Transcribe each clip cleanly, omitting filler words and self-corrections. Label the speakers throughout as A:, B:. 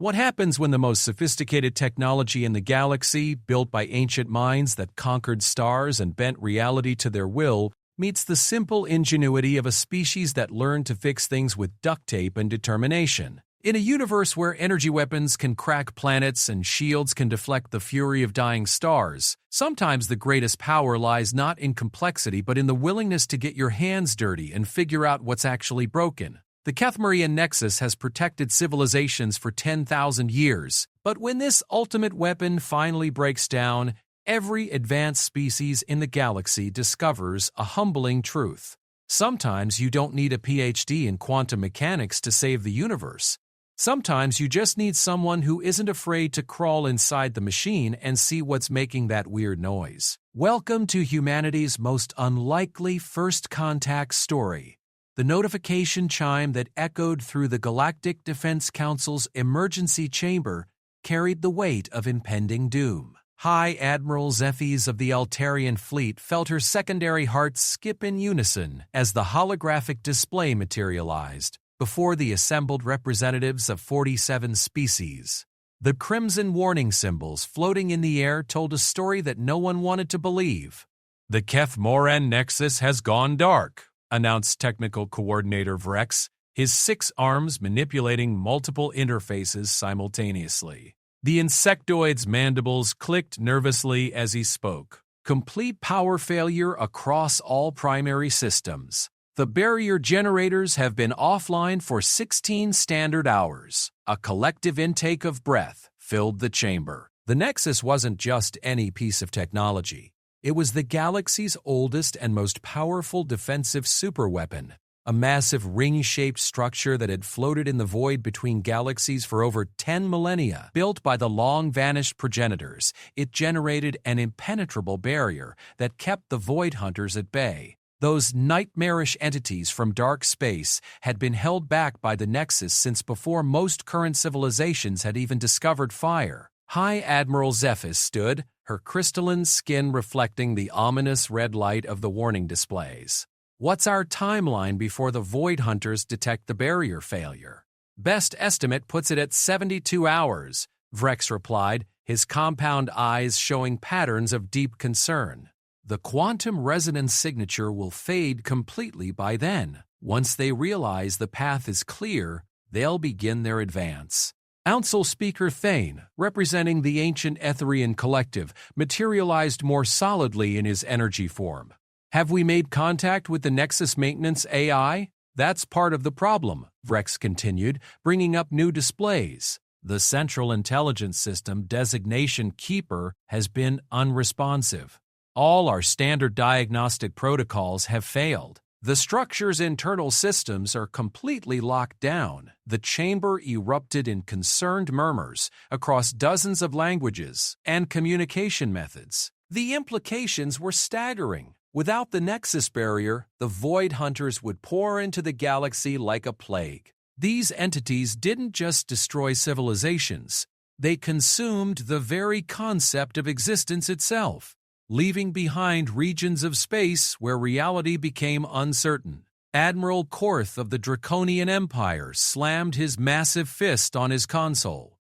A: What happens when the most sophisticated technology in the galaxy, built by ancient minds that conquered stars and bent reality to their will, meets the simple ingenuity of a species that learned to fix things with duct tape and determination? In a universe where energy weapons can crack planets and shields can deflect the fury of dying stars, sometimes the greatest power lies not in complexity but in the willingness to get your hands dirty and figure out what's actually broken. The Kethmarian Nexus has protected civilizations for 10,000 years, but when this ultimate weapon finally breaks down, every advanced species in the galaxy discovers a humbling truth. Sometimes you don't need a PhD in quantum mechanics to save the universe. Sometimes you just need someone who isn't afraid to crawl inside the machine and see what's making that weird noise. Welcome to humanity's most unlikely first contact story. The notification chime that echoed through the Galactic Defense Council's emergency chamber carried the weight of impending doom. High Admiral Zephes of the Altarian fleet felt her secondary heart skip in unison as the holographic display materialized before the assembled representatives of 47 species. The crimson warning symbols floating in the air told a story that no one wanted to believe. The Kethmarian Nexus has gone dark, announced Technical Coordinator Vrex, his 6 arms manipulating multiple interfaces simultaneously. The insectoid's mandibles clicked nervously as he spoke. Complete power failure across all primary systems. The barrier generators have been offline for 16 standard hours. A collective intake of breath filled the chamber. The Nexus wasn't just any piece of technology. It was the galaxy's oldest and most powerful defensive superweapon, a massive ring-shaped structure that had floated in the void between galaxies for over 10 millennia. Built by the long-vanished progenitors, it generated an impenetrable barrier that kept the Void Hunters at bay. Those nightmarish entities from dark space had been held back by the Nexus since before most current civilizations had even discovered fire. High Admiral Zephes stood, her crystalline skin reflecting the ominous red light of the warning displays. What's our timeline before the Void Hunters detect the barrier failure? Best estimate puts it at 72 hours, Vrex replied, his compound eyes showing patterns of deep concern. The quantum resonance signature will fade completely by then. Once they realize the path is clear, they'll begin their advance. Council Speaker Thane, representing the ancient Etherian collective, materialized more solidly in his energy form. Have we made contact with the Nexus maintenance AI? That's part of the problem, Vrex continued, bringing up new displays. The Central Intelligence System designation Keeper has been unresponsive. All our standard diagnostic protocols have failed. The structure's internal systems are completely locked down. The chamber erupted in concerned murmurs across dozens of languages and communication methods. The implications were staggering. Without the Nexus barrier, the Void Hunters would pour into the galaxy like a plague. These entities didn't just destroy civilizations, they consumed the very concept of existence itself, leaving behind regions of space where reality became uncertain. Admiral Korth of the Draconian Empire slammed his massive fist on his console.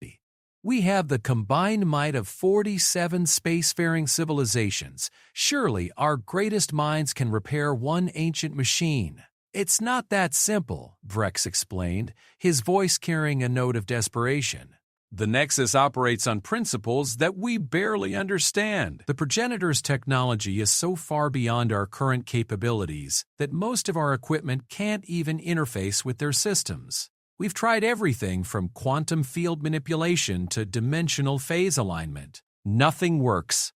A: We have the combined might of 47 spacefaring civilizations. Surely our greatest minds can repair one ancient machine. It's not that simple, Vrex explained, his voice carrying a note of desperation. The Nexus operates on principles that we barely understand. The progenitor's technology is so far beyond our current capabilities that most of our equipment can't even interface with their systems. We've tried everything from quantum field manipulation to dimensional phase alignment. Nothing works.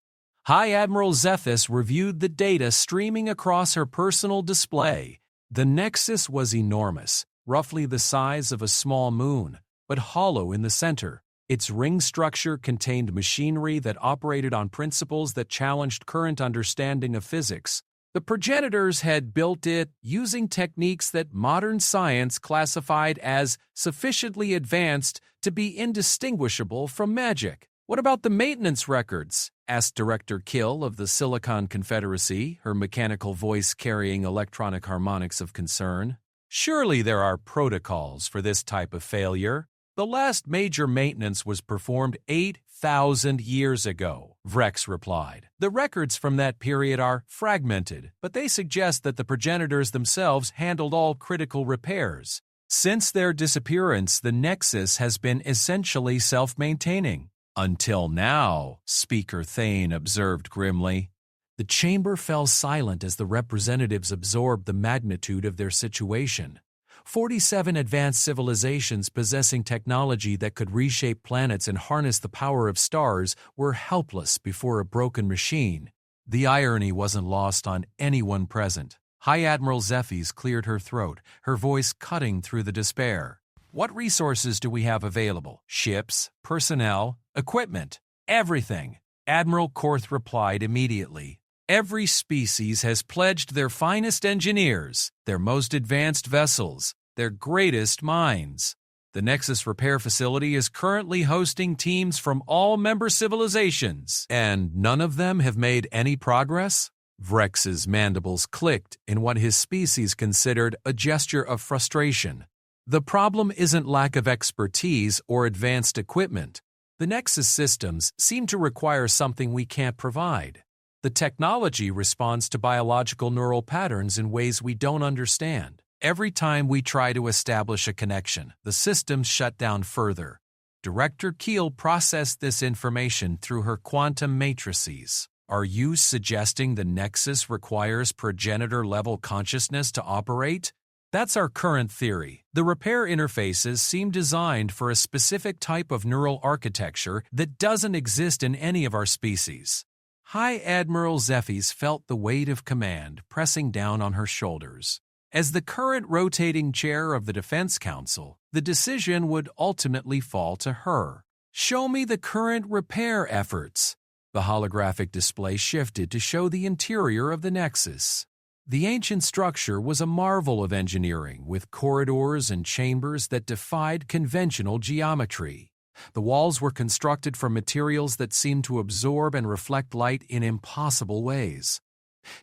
A: High Admiral Zephes reviewed the data streaming across her personal display. The Nexus was enormous, roughly the size of a small moon, but hollow in the center. Its ring structure contained machinery that operated on principles that challenged current understanding of physics. The progenitors had built it using techniques that modern science classified as sufficiently advanced to be indistinguishable from magic. What about the maintenance records? Asked Director Kill of the Silicon Confederacy, her mechanical voice carrying electronic harmonics of concern. Surely there are protocols for this type of failure. The last major maintenance was performed 8,000 years ago, Vrex replied. The records from that period are fragmented, but they suggest that the progenitors themselves handled all critical repairs. Since their disappearance, the Nexus has been essentially self-maintaining. Until now, Speaker Thane observed grimly. The chamber fell silent as the representatives absorbed the magnitude of their situation. 47 advanced civilizations possessing technology that could reshape planets and harness the power of stars were helpless before a broken machine. The irony wasn't lost on anyone present. High Admiral Zephy's cleared her throat, her voice cutting through the despair. What resources do we have available? Ships, personnel, equipment, everything. Admiral Korth replied immediately. Every species has pledged their finest engineers, their most advanced vessels, their greatest minds. The Nexus Repair Facility is currently hosting teams from all member civilizations, and none of them have made any progress? Vrex's mandibles clicked in what his species considered a gesture of frustration. The problem isn't lack of expertise or advanced equipment. The Nexus systems seem to require something we can't provide. The technology responds to biological neural patterns in ways we don't understand. Every time we try to establish a connection, the systems shut down further. Director Keel processed this information through her quantum matrices. Are you suggesting the Nexus requires progenitor-level consciousness to operate? That's our current theory. The repair interfaces seem designed for a specific type of neural architecture that doesn't exist in any of our species. High Admiral Zephy's felt the weight of command pressing down on her shoulders. As the current rotating chair of the Defense Council, the decision would ultimately fall to her. Show me the current repair efforts. The holographic display shifted to show the interior of the Nexus. The ancient structure was a marvel of engineering, with corridors and chambers that defied conventional geometry. The walls were constructed from materials that seemed to absorb and reflect light in impossible ways.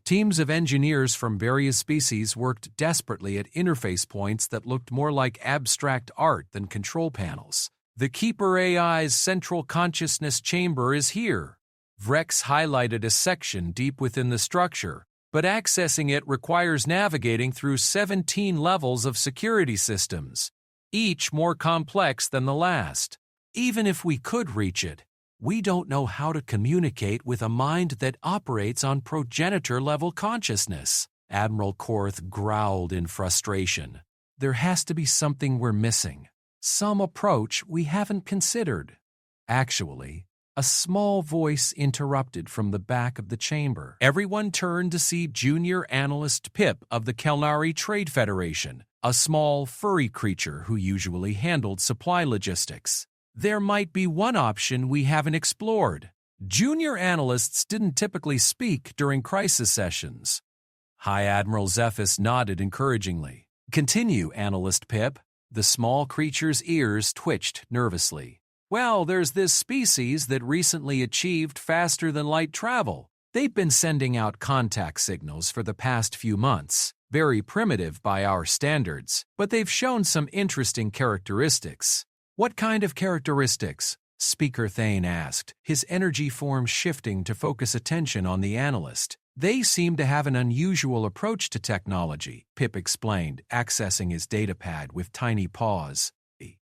A: Teams of engineers from various species worked desperately at interface points that looked more like abstract art than control panels. The Keeper AI's central consciousness chamber is here. Vrex highlighted a section deep within the structure, but accessing it requires navigating through 17 levels of security systems, each more complex than the last. Even if we could reach it, we don't know how to communicate with a mind that operates on progenitor-level consciousness. Admiral Korth growled in frustration. There has to be something we're missing, some approach we haven't considered. Actually, a small voice interrupted from the back of the chamber. Everyone turned to see Junior Analyst Pip of the Kelnari Trade Federation, a small, furry creature who usually handled supply logistics. There might be one option we haven't explored. Junior analysts didn't typically speak during crisis sessions. High Admiral Zephys nodded encouragingly. Continue, Analyst Pip. The small creature's ears twitched nervously. Well, there's this species that recently achieved faster-than-light travel. They've been sending out contact signals for the past few months. Very primitive by our standards, but they've shown some interesting characteristics. What kind of characteristics? Speaker Thane asked, his energy form shifting to focus attention on the analyst. They seem to have an unusual approach to technology, Pip explained, accessing his datapad with tiny paws.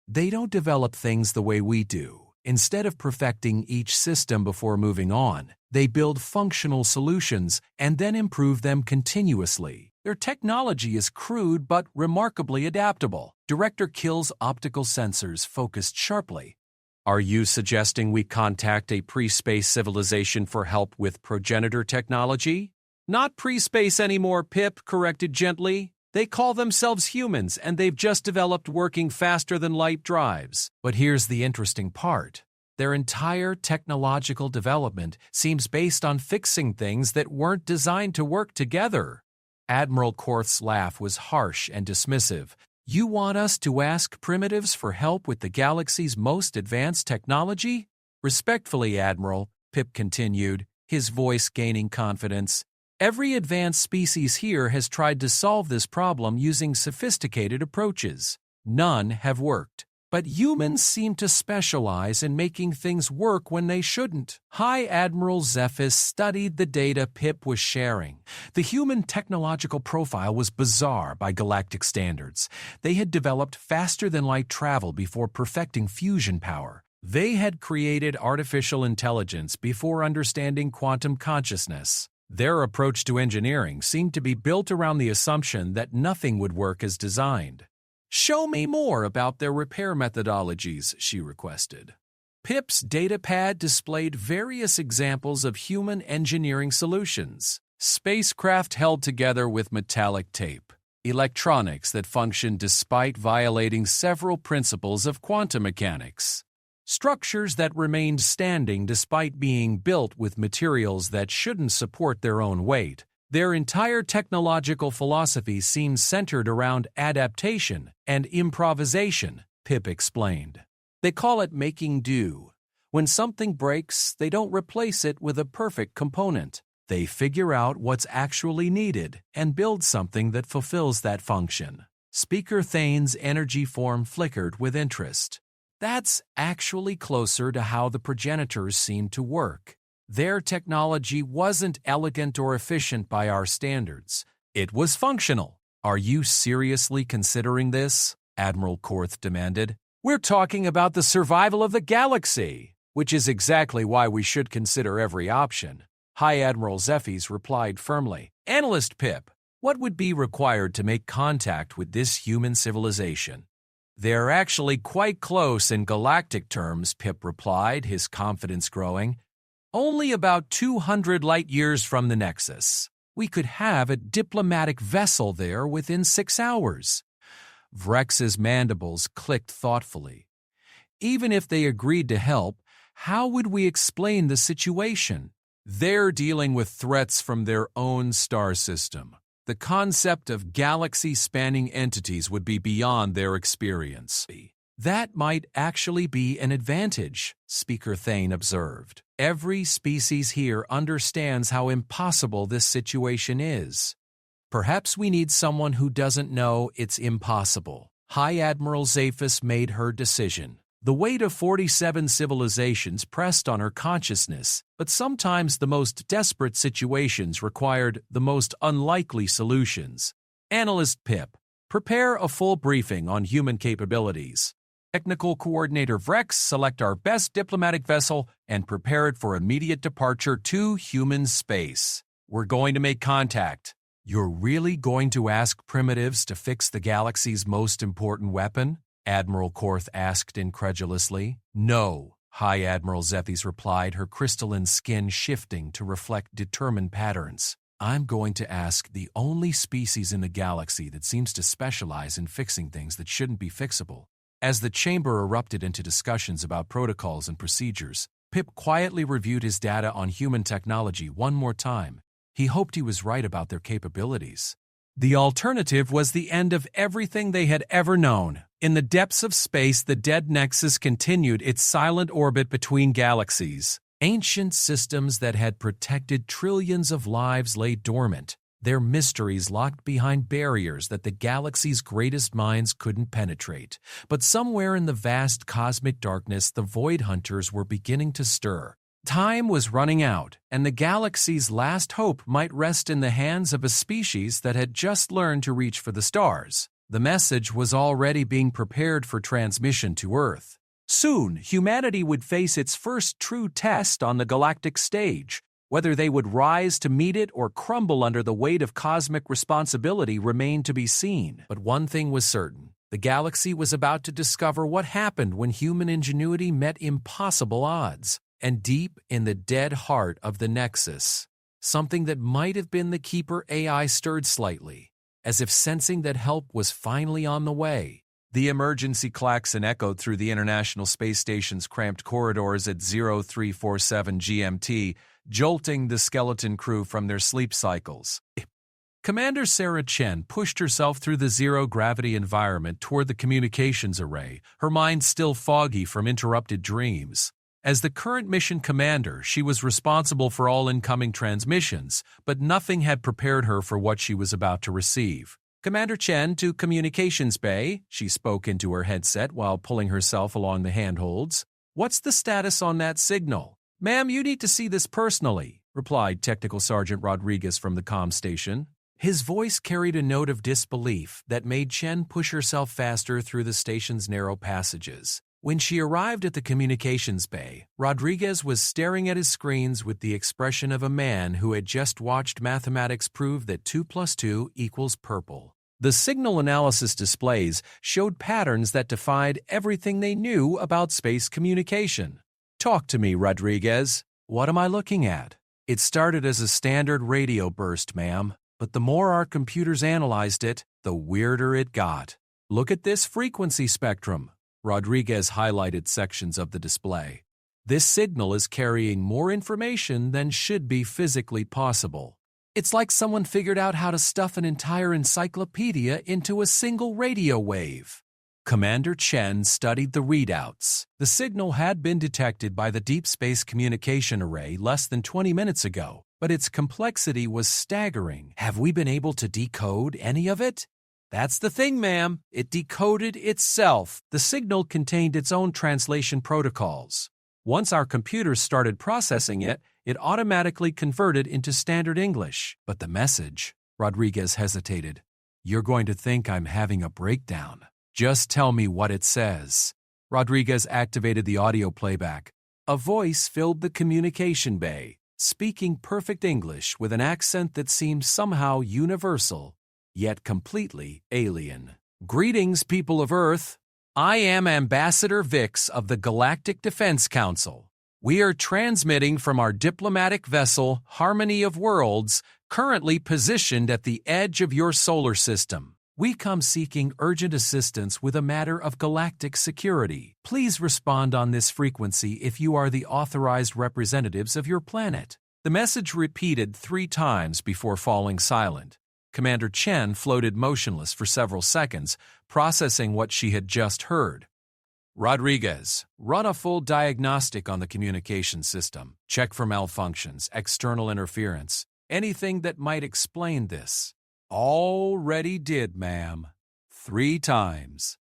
A: They don't develop things the way we do. Instead of perfecting each system before moving on, they build functional solutions and then improve them continuously. Their technology is crude but remarkably adaptable. Director Kill's optical sensors focused sharply. Are you suggesting we contact a pre-space civilization for help with progenitor technology? Not pre-space anymore, Pip corrected gently. They call themselves humans, and they've just developed working faster-than-light drives. But here's the interesting part. Their entire technological development seems based on fixing things that weren't designed to work together. Admiral Korth's laugh was harsh and dismissive. You want us to ask primitives for help with the galaxy's most advanced technology? Respectfully, Admiral, Pip continued, his voice gaining confidence. Every advanced species here has tried to solve this problem using sophisticated approaches. None have worked. But humans seem to specialize in making things work when they shouldn't. High Admiral Zephys studied the data Pip was sharing. The human technological profile was bizarre by galactic standards. They had developed faster-than-light travel before perfecting fusion power. They had created artificial intelligence before understanding quantum consciousness. Their approach to engineering seemed to be built around the assumption that nothing would work as designed. "Show me more about their repair methodologies," she requested. Pip's datapad displayed various examples of human engineering solutions. Spacecraft held together with metallic tape, electronics that functioned despite violating several principles of quantum mechanics, structures that remained standing despite being built with materials that shouldn't support their own weight. Their entire technological philosophy seemed centered around adaptation and improvisation, Pip explained. They call it making do. When something breaks, they don't replace it with a perfect component. They figure out what's actually needed and build something that fulfills that function. Speaker Thane's energy form flickered with interest. That's actually closer to how the progenitors seemed to work. Their technology wasn't elegant or efficient by our standards. It was functional. "Are you seriously considering this?" Admiral Korth demanded. "We're talking about the survival of the galaxy, which is exactly why we should consider every option." High Admiral Zephys replied firmly. "Analyst Pip, what would be required to make contact with this human civilization?" "They're actually quite close in galactic terms," Pip replied, his confidence growing. "Only about 200 light-years from the Nexus. We could have a diplomatic vessel there within 6 hours." Vrex's mandibles clicked thoughtfully. "Even if they agreed to help, how would we explain the situation? They're dealing with threats from their own star system. The concept of galaxy-spanning entities would be beyond their experience." "That might actually be an advantage," Speaker Thane observed. "Every species here understands how impossible this situation is. Perhaps we need someone who doesn't know it's impossible." High Admiral Zephys made her decision. The weight of 47 civilizations pressed on her consciousness, but sometimes the most desperate situations required the most unlikely solutions. "Analyst Pip, prepare a full briefing on human capabilities. Technical Coordinator Vrex, select our best diplomatic vessel and prepare it for immediate departure to human space. We're going to make contact." "You're really going to ask primitives to fix the galaxy's most important weapon?" Admiral Korth asked incredulously. "No," High Admiral Zephys replied, her crystalline skin shifting to reflect determined patterns. "I'm going to ask the only species in the galaxy that seems to specialize in fixing things that shouldn't be fixable." As the chamber erupted into discussions about protocols and procedures, Pip quietly reviewed his data on human technology one more time. He hoped he was right about their capabilities. The alternative was the end of everything they had ever known. In the depths of space, the dead Nexus continued its silent orbit between galaxies. Ancient systems that had protected trillions of lives lay dormant, their mysteries locked behind barriers that the galaxy's greatest minds couldn't penetrate. But somewhere in the vast cosmic darkness, the Void Hunters were beginning to stir. Time was running out, and the galaxy's last hope might rest in the hands of a species that had just learned to reach for the stars. The message was already being prepared for transmission to Earth. Soon, humanity would face its first true test on the galactic stage. Whether they would rise to meet it or crumble under the weight of cosmic responsibility remained to be seen. But one thing was certain. The galaxy was about to discover what happened when human ingenuity met impossible odds. And deep in the dead heart of the Nexus, something that might have been the Keeper AI stirred slightly, as if sensing that help was finally on the way. The emergency klaxon echoed through the International Space Station's cramped corridors at 0347 GMT, jolting the skeleton crew from their sleep cycles. Commander Sarah Chen pushed herself through the zero-gravity environment toward the communications array, her mind still foggy from interrupted dreams. As the current mission commander, she was responsible for all incoming transmissions, but nothing had prepared her for what she was about to receive. Commander Chen to Communications Bay, she spoke into her headset while pulling herself along the handholds. What's the status on that signal? Ma'am, you need to see this personally, replied Technical Sergeant Rodriguez from the comm station. His voice carried a note of disbelief that made Chen push herself faster through the station's narrow passages. When she arrived at the communications bay, Rodriguez was staring at his screens with the expression of a man who had just watched mathematics prove that 2 + 2 = purple. The signal analysis displays showed patterns that defied everything they knew about space communication. Talk to me, Rodriguez. What am I looking at? It started as a standard radio burst, ma'am, but the more our computers analyzed it, the weirder it got. Look at this frequency spectrum. Rodriguez highlighted sections of the display. This signal is carrying more information than should be physically possible. It's like someone figured out how to stuff an entire encyclopedia into a single radio wave. Commander Chen studied the readouts. The signal had been detected by the Deep Space Communication Array less than 20 minutes ago, but its complexity was staggering. Have we been able to decode any of it? That's the thing, ma'am. It decoded itself. The signal contained its own translation protocols. Once our computers started processing it, it automatically converted into standard English. But the message, Rodriguez hesitated. You're going to think I'm having a breakdown. Just tell me what it says. Rodriguez activated the audio playback. A voice filled the communication bay, speaking perfect English with an accent that seemed somehow universal, yet completely alien. Greetings, people of Earth. I am Ambassador Vix of the Galactic Defense Council. We are transmitting from our diplomatic vessel, Harmony of Worlds, currently positioned at the edge of your solar system. We come seeking urgent assistance with a matter of galactic security. Please respond on this frequency if you are the authorized representatives of your planet. The message repeated 3 times before falling silent. Commander Chen floated motionless for several seconds, processing what she had just heard. Rodriguez, run a full diagnostic on the communication system. Check for malfunctions, external interference, anything that might explain this. Already did, ma'am. 3 times.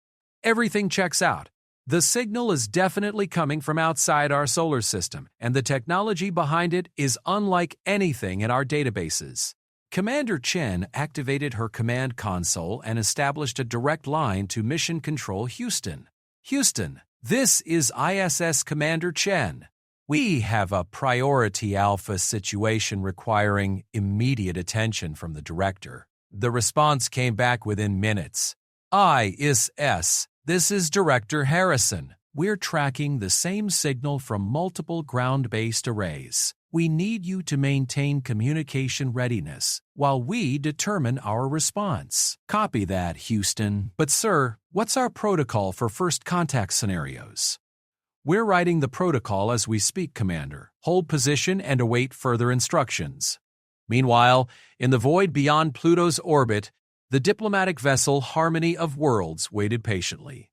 A: Everything checks out. The signal is definitely coming from outside our solar system, and the technology behind it is unlike anything in our databases. Commander Chen activated her command console and established a direct line to Mission Control Houston. Houston, this is ISS Commander Chen. We have a priority alpha situation requiring immediate attention from the director. The response came back within minutes. ISS, this is Director Harrison. We're tracking the same signal from multiple ground-based arrays. We need you to maintain communication readiness while we determine our response. Copy that, Houston. But sir, what's our protocol for first contact scenarios? We're writing the protocol as we speak, Commander. Hold position and await further instructions. Meanwhile, in the void beyond Pluto's orbit, the diplomatic vessel Harmony of Worlds waited patiently.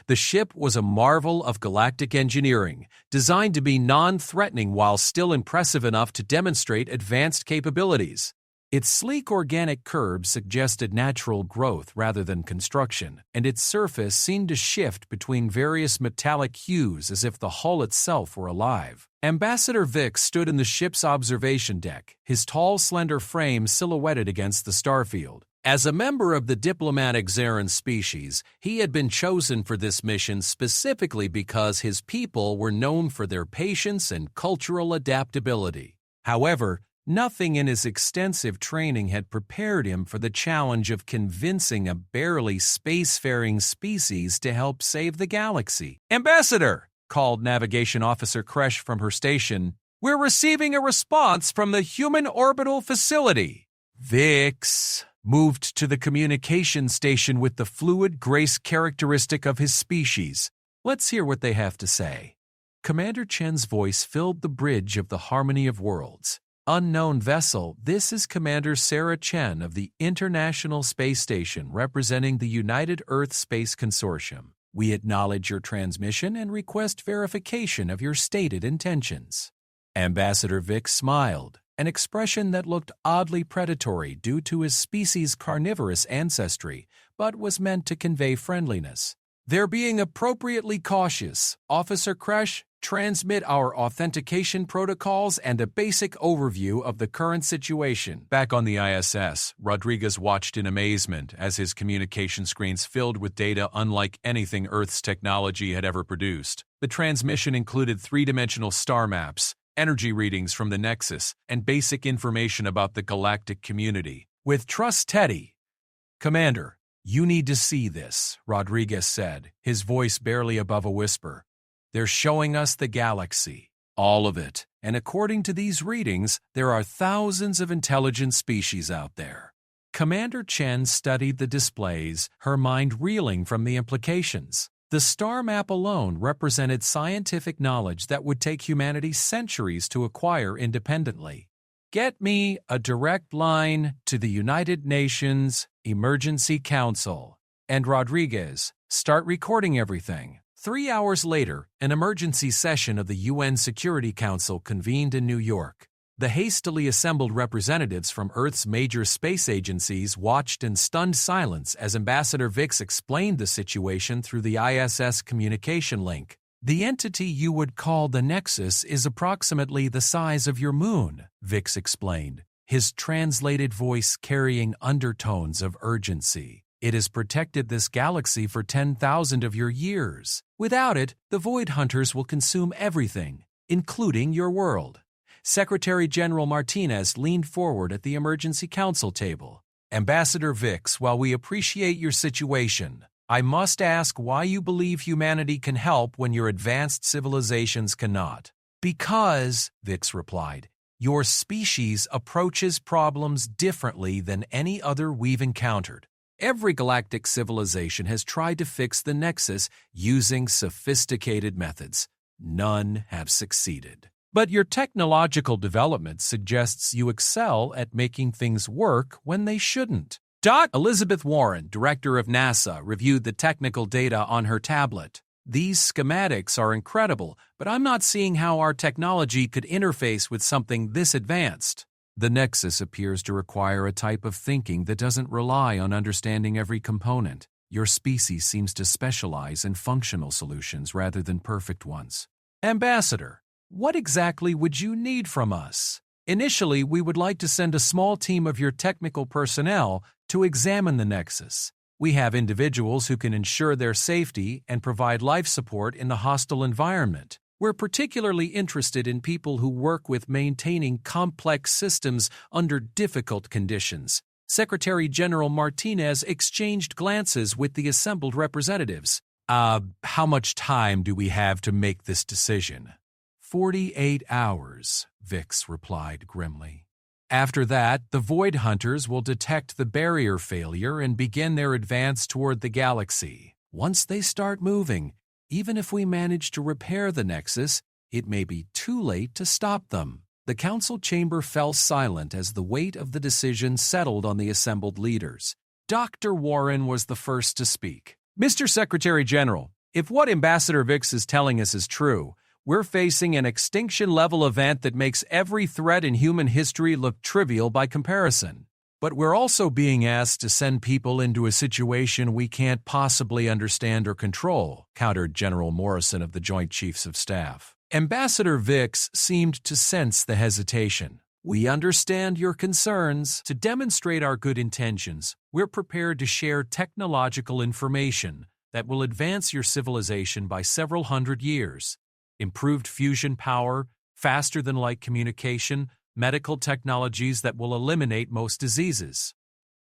A: The ship was a marvel of galactic engineering, designed to be non-threatening while still impressive enough to demonstrate advanced capabilities. Its sleek organic curves suggested natural growth rather than construction, and its surface seemed to shift between various metallic hues as if the hull itself were alive. Ambassador Vix stood in the ship's observation deck, his tall, slender frame silhouetted against the starfield. As a member of the diplomatic Zaran species, he had been chosen for this mission specifically because his people were known for their patience and cultural adaptability. However, nothing in his extensive training had prepared him for the challenge of convincing a barely spacefaring species to help save the galaxy. "Ambassador!" called Navigation Officer Kresh from her station. "We're receiving a response from the Human Orbital Facility." Vix moved to the communication station with the fluid grace characteristic of his species. Let's hear what they have to say. Commander Chen's voice filled the bridge of the Harmony of Worlds. Unknown vessel, this is Commander Sarah Chen of the International Space Station representing the United Earth Space Consortium. We acknowledge your transmission and request verification of your stated intentions. Ambassador Vix smiled. an expression that looked oddly predatory due to his species' carnivorous ancestry, but was meant to convey friendliness. "They're being appropriately cautious. Officer Kresh, transmit our authentication protocols and a basic overview of the current situation." Back on the ISS, Rodriguez watched in amazement as his communication screens filled with data unlike anything Earth's technology had ever produced. The transmission included three-dimensional star maps, energy readings from the Nexus, and basic information about the galactic community. "With Trust Teddy, Commander, you need to see this," Rodriguez said, his voice barely above a whisper. "They're showing us the galaxy, all of it, and according to these readings, there are thousands of intelligent species out there." Commander Chen studied the displays, her mind reeling from the implications. The star map alone represented scientific knowledge that would take humanity centuries to acquire independently. "Get me a direct line to the United Nations Emergency Council." And Rodriguez, "Start recording everything." 3 hours later, an emergency session of the UN Security Council convened in New York. The hastily assembled representatives from Earth's major space agencies watched in stunned silence as Ambassador Vix explained the situation through the ISS communication link. "The entity you would call the Nexus is approximately the size of your moon," Vix explained, his translated voice carrying undertones of urgency. "It has protected this galaxy for 10,000 of your years. Without it, the Void Hunters will consume everything, including your world." Secretary General Martinez leaned forward at the emergency council table. "Ambassador Vix, while we appreciate your situation, I must ask why you believe humanity can help when your advanced civilizations cannot." "Because," Vix replied, "your species approaches problems differently than any other we've encountered. Every galactic civilization has tried to fix the Nexus using sophisticated methods. None have succeeded. But your technological development suggests you excel at making things work when they shouldn't." Elizabeth Warren, director of NASA, reviewed the technical data on her tablet. "These schematics are incredible, but I'm not seeing how our technology could interface with something this advanced." "The Nexus appears to require a type of thinking that doesn't rely on understanding every component. Your species seems to specialize in functional solutions rather than perfect ones." "Ambassador, what exactly would you need from us?" "Initially, we would like to send a small team of your technical personnel to examine the Nexus. We have individuals who can ensure their safety and provide life support in the hostile environment. We're particularly interested in people who work with maintaining complex systems under difficult conditions." Secretary General Martinez exchanged glances with the assembled representatives. How much time do we have to make this decision?" 48 hours, Vix replied grimly. "After that, the Void Hunters will detect the barrier failure and begin their advance toward the galaxy. Once they start moving, even if we manage to repair the Nexus, it may be too late to stop them." The council chamber fell silent as the weight of the decision settled on the assembled leaders. Dr. Warren was the first to speak. "Mr. Secretary General, if what Ambassador Vix is telling us is true, we're facing an extinction-level event that makes every threat in human history look trivial by comparison. But we're also being asked to send people into a situation we can't possibly understand or control," countered General Morrison of the Joint Chiefs of Staff. Ambassador Vix seemed to sense the hesitation. "We understand your concerns. To demonstrate our good intentions, we're prepared to share technological information that will advance your civilization by several hundred years. Improved fusion power, faster-than-light communication, medical technologies that will eliminate most diseases."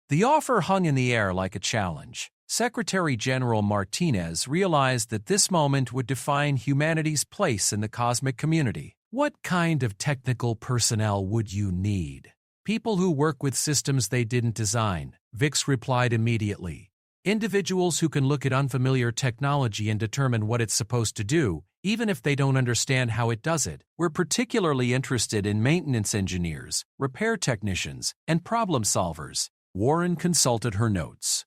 A: The offer hung in the air like a challenge. Secretary General Martinez realized that this moment would define humanity's place in the cosmic community. "What kind of technical personnel would you need?" "People who work with systems they didn't design," Vix replied immediately. "Individuals who can look at unfamiliar technology and determine what it's supposed to do, even if they don't understand how it does it. We're particularly interested in maintenance engineers, repair technicians, and problem solvers." Warren consulted her notes.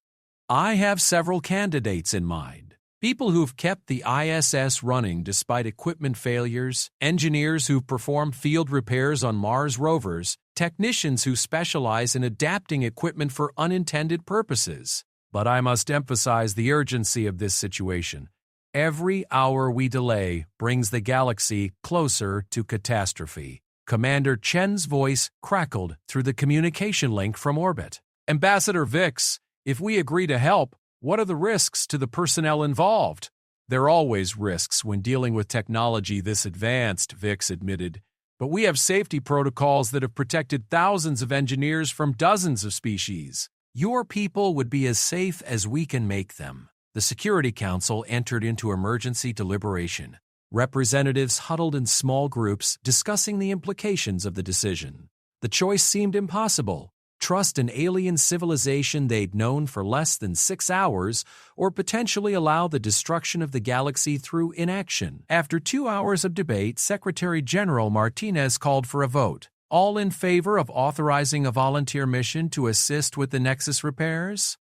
A: "I have several candidates in mind. People who've kept the ISS running despite equipment failures, engineers who've performed field repairs on Mars rovers, technicians who specialize in adapting equipment for unintended purposes. But I must emphasize the urgency of this situation. Every hour we delay brings the galaxy closer to catastrophe. Commander Chen's voice crackled through the communication link from orbit. Ambassador Vix, if we agree to help, what are the risks to the personnel involved? There are always risks when dealing with technology this advanced, Vix admitted. But we have safety protocols that have protected thousands of engineers from dozens of species. Your people would be as safe as we can make them. The Security Council entered into emergency deliberation. Representatives huddled in small groups discussing the implications of the decision. The choice seemed impossible. Trust an alien civilization they'd known for less than 6 hours, or potentially allow the destruction of the galaxy through inaction. After 2 hours of debate, Secretary General Martinez called for a vote. All in favor of authorizing a volunteer mission to assist with the Nexus repairs?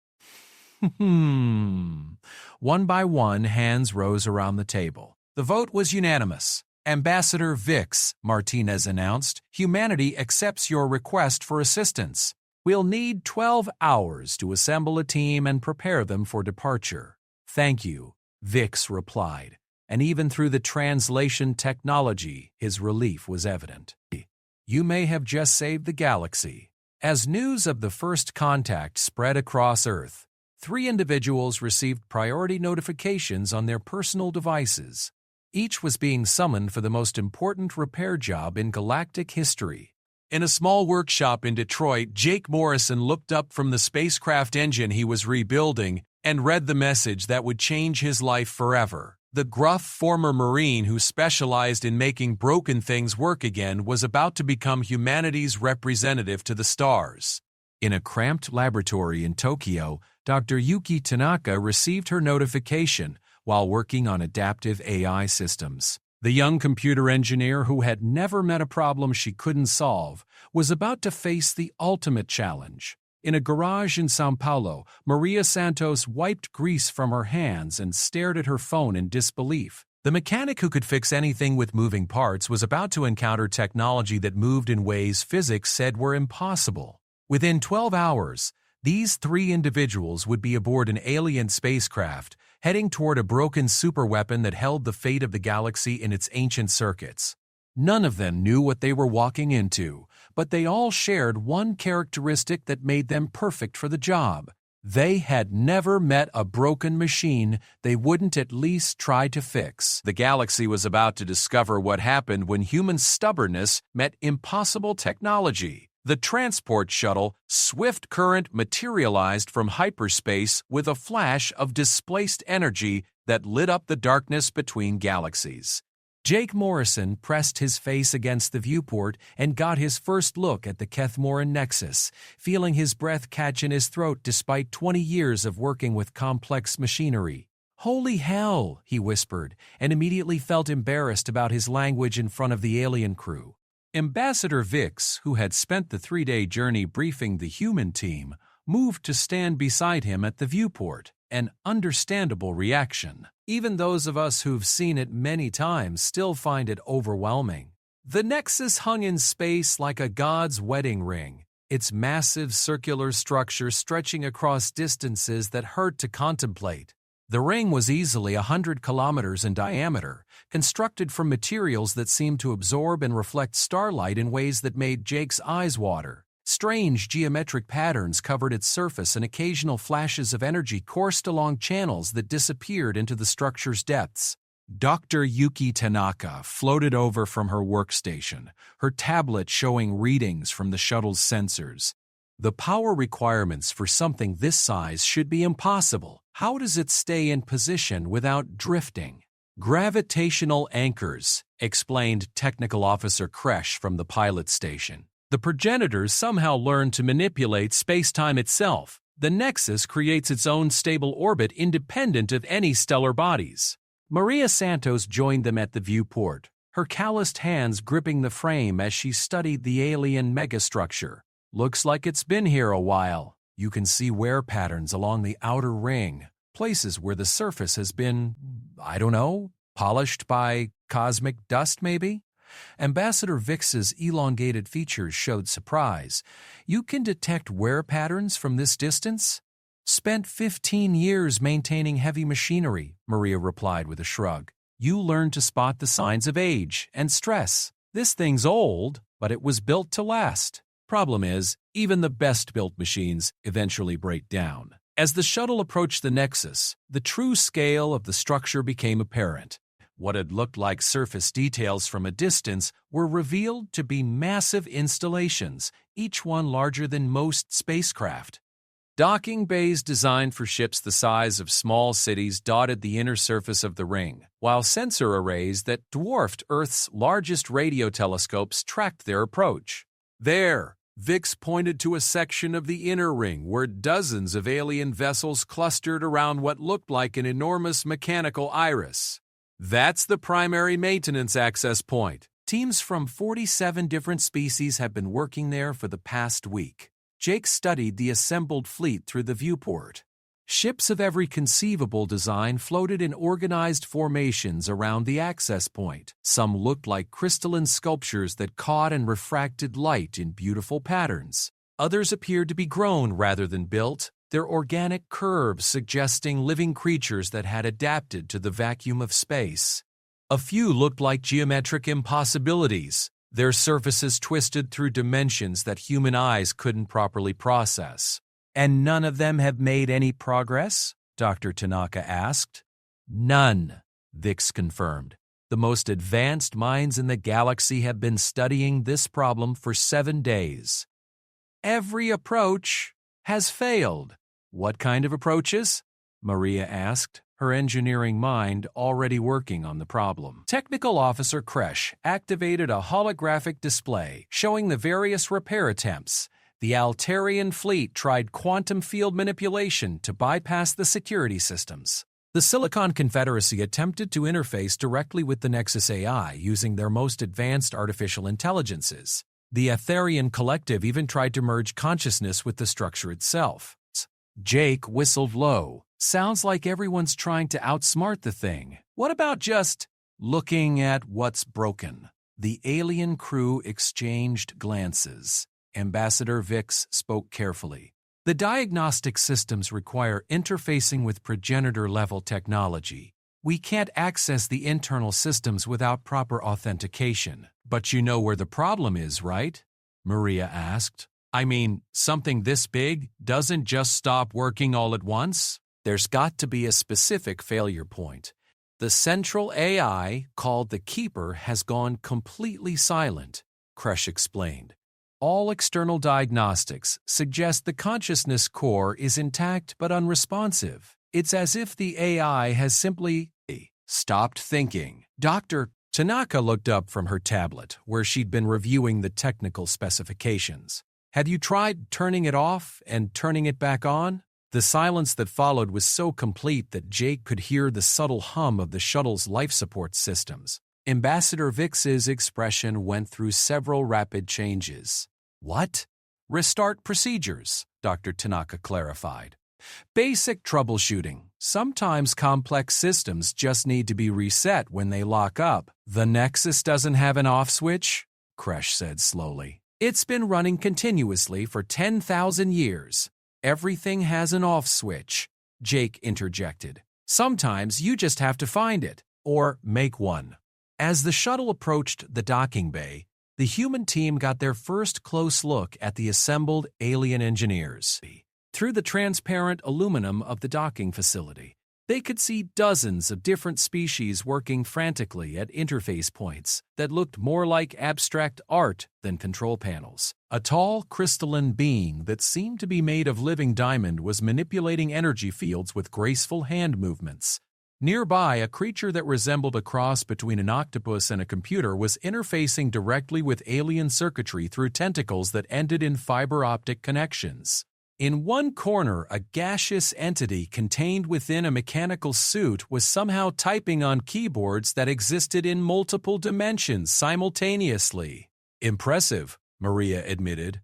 A: One by one, hands rose around the table. The vote was unanimous. Ambassador Vix, Martinez announced, humanity accepts your request for assistance. We'll need 12 hours to assemble a team and prepare them for departure. Thank you, Vix replied, and even through the translation technology, his relief was evident. You may have just saved the galaxy. As news of the first contact spread across Earth, 3 individuals received priority notifications on their personal devices. Each was being summoned for the most important repair job in galactic history. In a small workshop in Detroit, Jake Morrison looked up from the spacecraft engine he was rebuilding and read the message that would change his life forever. The gruff former Marine who specialized in making broken things work again was about to become humanity's representative to the stars. In a cramped laboratory in Tokyo, Dr. Yuki Tanaka received her notification while working on adaptive AI systems. The young computer engineer who had never met a problem she couldn't solve was about to face the ultimate challenge. In a garage in Sao Paulo, Maria Santos wiped grease from her hands and stared at her phone in disbelief. The mechanic who could fix anything with moving parts was about to encounter technology that moved in ways physics said were impossible. Within 12 hours, these 3 individuals would be aboard an alien spacecraft, heading toward a broken superweapon that held the fate of the galaxy in its ancient circuits. None of them knew what they were walking into, but they all shared one characteristic that made them perfect for the job. They had never met a broken machine they wouldn't at least try to fix. The galaxy was about to discover what happened when human stubbornness met impossible technology. The transport shuttle, Swift Current, materialized from hyperspace with a flash of displaced energy that lit up the darkness between galaxies. Jake Morrison pressed his face against the viewport and got his first look at the Kethmoran Nexus, feeling his breath catch in his throat despite 20 years of working with complex machinery. "Holy hell," he whispered, and immediately felt embarrassed about his language in front of the alien crew. Ambassador Vix, who had spent the 3-day journey briefing the human team, moved to stand beside him at the viewport, an understandable reaction. Even those of us who've seen it many times still find it overwhelming. The Nexus hung in space like a god's wedding ring, its massive circular structure stretching across distances that hurt to contemplate. The ring was easily 100 kilometers in diameter, constructed from materials that seemed to absorb and reflect starlight in ways that made Jake's eyes water. Strange geometric patterns covered its surface, and occasional flashes of energy coursed along channels that disappeared into the structure's depths. Dr. Yuki Tanaka floated over from her workstation, her tablet showing readings from the shuttle's sensors. The power requirements for something this size should be impossible. How does it stay in position without drifting? Gravitational anchors, explained Technical Officer Kresh from the pilot station. The progenitors somehow learn to manipulate space-time itself. The Nexus creates its own stable orbit independent of any stellar bodies. Maria Santos joined them at the viewport, her calloused hands gripping the frame as she studied the alien megastructure. "Looks like it's been here a while. You can see wear patterns along the outer ring, places where the surface has been, I don't know, polished by cosmic dust maybe? Ambassador Vix's elongated features showed surprise. You can detect wear patterns from this distance? Spent 15 years maintaining heavy machinery, Maria replied with a shrug. You learn to spot the signs of age and stress. This thing's old, but it was built to last. Problem is, even the best-built machines eventually break down. As the shuttle approached the Nexus, the true scale of the structure became apparent. What had looked like surface details from a distance were revealed to be massive installations, each one larger than most spacecraft. Docking bays designed for ships the size of small cities dotted the inner surface of the ring, while sensor arrays that dwarfed Earth's largest radio telescopes tracked their approach. There, Vix pointed to a section of the inner ring where dozens of alien vessels clustered around what looked like an enormous mechanical iris. That's the primary maintenance access point. Teams from 47 different species have been working there for the past week. Jake studied the assembled fleet through the viewport. Ships of every conceivable design floated in organized formations around the access point. Some looked like crystalline sculptures that caught and refracted light in beautiful patterns. Others appeared to be grown rather than built, their organic curves suggesting living creatures that had adapted to the vacuum of space. A few looked like geometric impossibilities, their surfaces twisted through dimensions that human eyes couldn't properly process. And none of them have made any progress? Dr. Tanaka asked. None, Vix confirmed. The most advanced minds in the galaxy have been studying this problem for 7 days. Every approach has failed. What kind of approaches? Maria asked, her engineering mind already working on the problem. Technical Officer Kresh activated a holographic display showing the various repair attempts. The Altarian fleet tried quantum field manipulation to bypass the security systems. The Silicon Confederacy attempted to interface directly with the Nexus AI using their most advanced artificial intelligences. The Aetherian Collective even tried to merge consciousness with the structure itself. Jake whistled low. Sounds like everyone's trying to outsmart the thing. What about just looking at what's broken? The alien crew exchanged glances. Ambassador Vix spoke carefully. The diagnostic systems require interfacing with progenitor-level technology. We can't access the internal systems without proper authentication. But you know where the problem is, right? Maria asked. I mean, something this big doesn't just stop working all at once. There's got to be a specific failure point. The central AI, called the Keeper, has gone completely silent, Kresh explained. All external diagnostics suggest the consciousness core is intact but unresponsive. It's as if the AI has simply stopped thinking. Dr. Tanaka looked up from her tablet, where she'd been reviewing the technical specifications. Had you tried turning it off and turning it back on? The silence that followed was so complete that Jake could hear the subtle hum of the shuttle's life support systems. Ambassador Vix's expression went through several rapid changes. What? Restart procedures, Dr. Tanaka clarified. Basic troubleshooting. Sometimes complex systems just need to be reset when they lock up. The Nexus doesn't have an off switch, Kresh said slowly. It's been running continuously for 10,000 years. Everything has an off switch, Jake interjected. Sometimes you just have to find it, or make one. As the shuttle approached the docking bay, the human team got their first close look at the assembled alien engineers. Through the transparent aluminum of the docking facility, they could see dozens of different species working frantically at interface points that looked more like abstract art than control panels. A tall, crystalline being that seemed to be made of living diamond was manipulating energy fields with graceful hand movements. Nearby, a creature that resembled a cross between an octopus and a computer was interfacing directly with alien circuitry through tentacles that ended in fiber optic connections. In one corner, a gaseous entity contained within a mechanical suit was somehow typing on keyboards that existed in multiple dimensions simultaneously. Impressive, Maria admitted.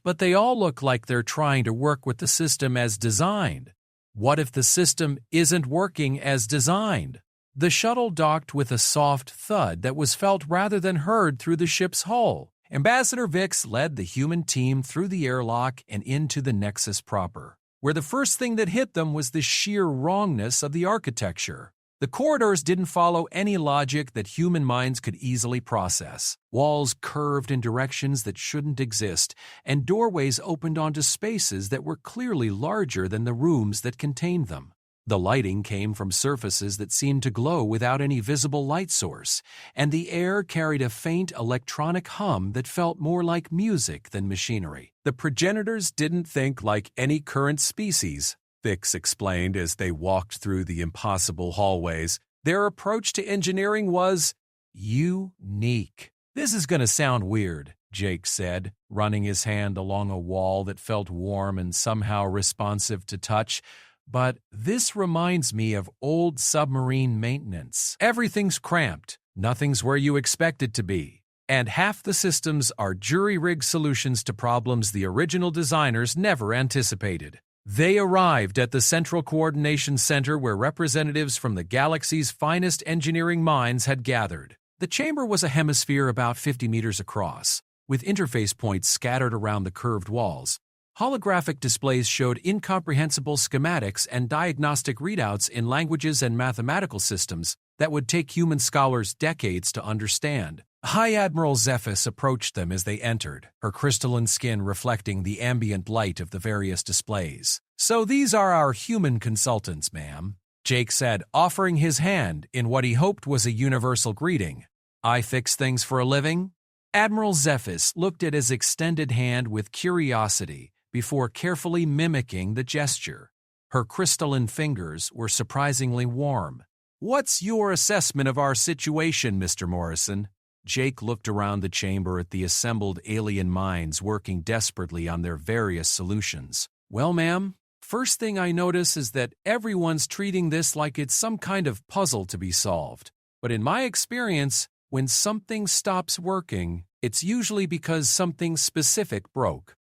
A: But they all look like they're trying to work with the system as designed. What if the system isn't working as designed? The shuttle docked with a soft thud that was felt rather than heard through the ship's hull. Ambassador Vix led the human team through the airlock and into the Nexus proper, where the first thing that hit them was the sheer wrongness of the architecture. The corridors didn't follow any logic that human minds could easily process. Walls curved in directions that shouldn't exist, and doorways opened onto spaces that were clearly larger than the rooms that contained them. The lighting came from surfaces that seemed to glow without any visible light source, and the air carried a faint electronic hum that felt more like music than machinery. The progenitors didn't think like any current species, Vix explained as they walked through the impossible hallways. Their approach to engineering was unique. This is going to sound weird, Jake said, running his hand along a wall that felt warm and somehow responsive to touch. But this reminds me of old submarine maintenance. Everything's cramped, nothing's where you expect it to be, and half the systems are jury-rigged solutions to problems the original designers never anticipated. They arrived at the Central Coordination Center where representatives from the galaxy's finest engineering minds had gathered. The chamber was a hemisphere about 50 meters across, with interface points scattered around the curved walls. Holographic displays showed incomprehensible schematics and diagnostic readouts in languages and mathematical systems that would take human scholars decades to understand. High Admiral Zephys approached them as they entered, her crystalline skin reflecting the ambient light of the various displays. "So these are our human consultants, ma'am," Jake said, offering his hand in what he hoped was a universal greeting. "I fix things for a living?" Admiral Zephys looked at his extended hand with curiosity before carefully mimicking the gesture. Her crystalline fingers were surprisingly warm. "What's your assessment of our situation, Mr. Morrison?" Jake looked around the chamber at the assembled alien minds working desperately on their various solutions. "Well, ma'am, first thing I notice is that everyone's treating this like it's some kind of puzzle to be solved. But in my experience, when something stops working, it's usually because something specific broke.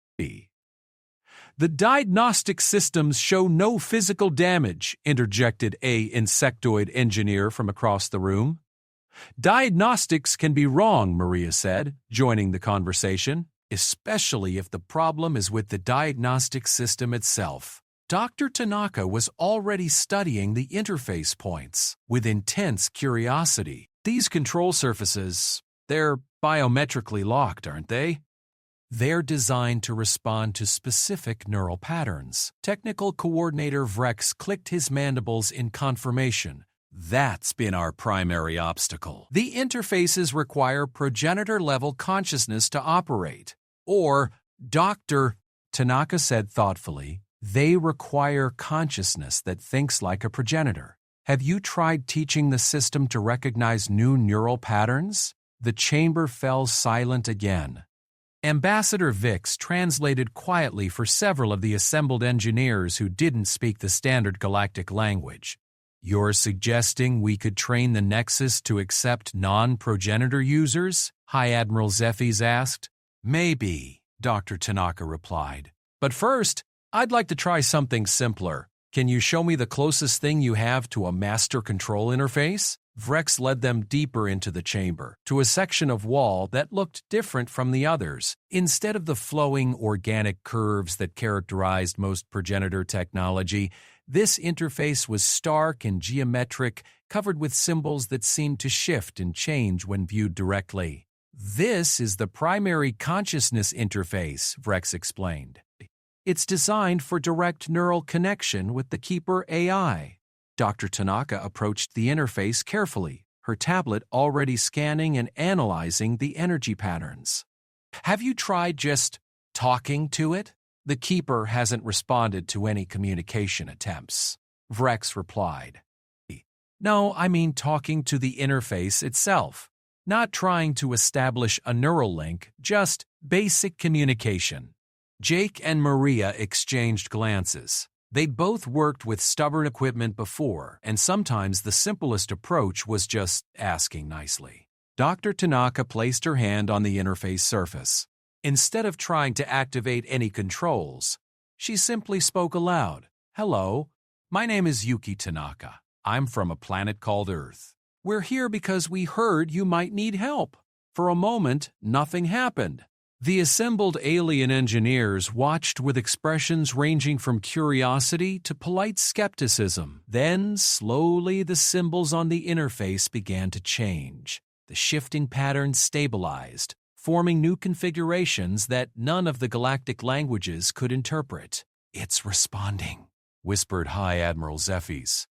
A: The diagnostic systems show no physical damage," interjected a insectoid engineer from across the room. "Diagnostics can be wrong," Maria said, joining the conversation, "especially if the problem is with the diagnostic system itself." Dr. Tanaka was already studying the interface points with intense curiosity. "These control surfaces, they're biometrically locked, aren't they?" "They're designed to respond to specific neural patterns." Technical coordinator Vrex clicked his mandibles in confirmation. "That's been our primary obstacle. The interfaces require progenitor-level consciousness to operate." Or, Dr. Tanaka said thoughtfully, "They require consciousness that thinks like a progenitor. Have you tried teaching the system to recognize new neural patterns?" The chamber fell silent again. Ambassador Vix translated quietly for several of the assembled engineers who didn't speak the standard galactic language. "You're suggesting we could train the Nexus to accept non-progenitor users?" High Admiral Zephys asked. "Maybe," Dr. Tanaka replied. "But first, I'd like to try something simpler. Can you show me the closest thing you have to a master control interface?" Vrex led them deeper into the chamber, to a section of wall that looked different from the others. Instead of the flowing organic curves that characterized most progenitor technology, this interface was stark and geometric, covered with symbols that seemed to shift and change when viewed directly. "This is the primary consciousness interface," Vrex explained. "It's designed for direct neural connection with the Keeper AI." Dr. Tanaka approached the interface carefully, her tablet already scanning and analyzing the energy patterns. "Have you tried just talking to it?" "The Keeper hasn't responded to any communication attempts," Vrex replied. "No, I mean talking to the interface itself. Not trying to establish a neural link, just basic communication." Jake and Maria exchanged glances. They'd both worked with stubborn equipment before, and sometimes the simplest approach was just asking nicely. Dr. Tanaka placed her hand on the interface surface. Instead of trying to activate any controls, she simply spoke aloud. "Hello, My name is Yuki Tanaka. I'm from a planet called Earth. We're here because we heard you might need help. For a moment, nothing happened. The assembled alien engineers watched with expressions ranging from curiosity to polite skepticism. Then, slowly, the symbols on the interface began to change. The shifting patterns stabilized, forming new configurations that none of the galactic languages could interpret. "It's responding," whispered High Admiral Zephyrs.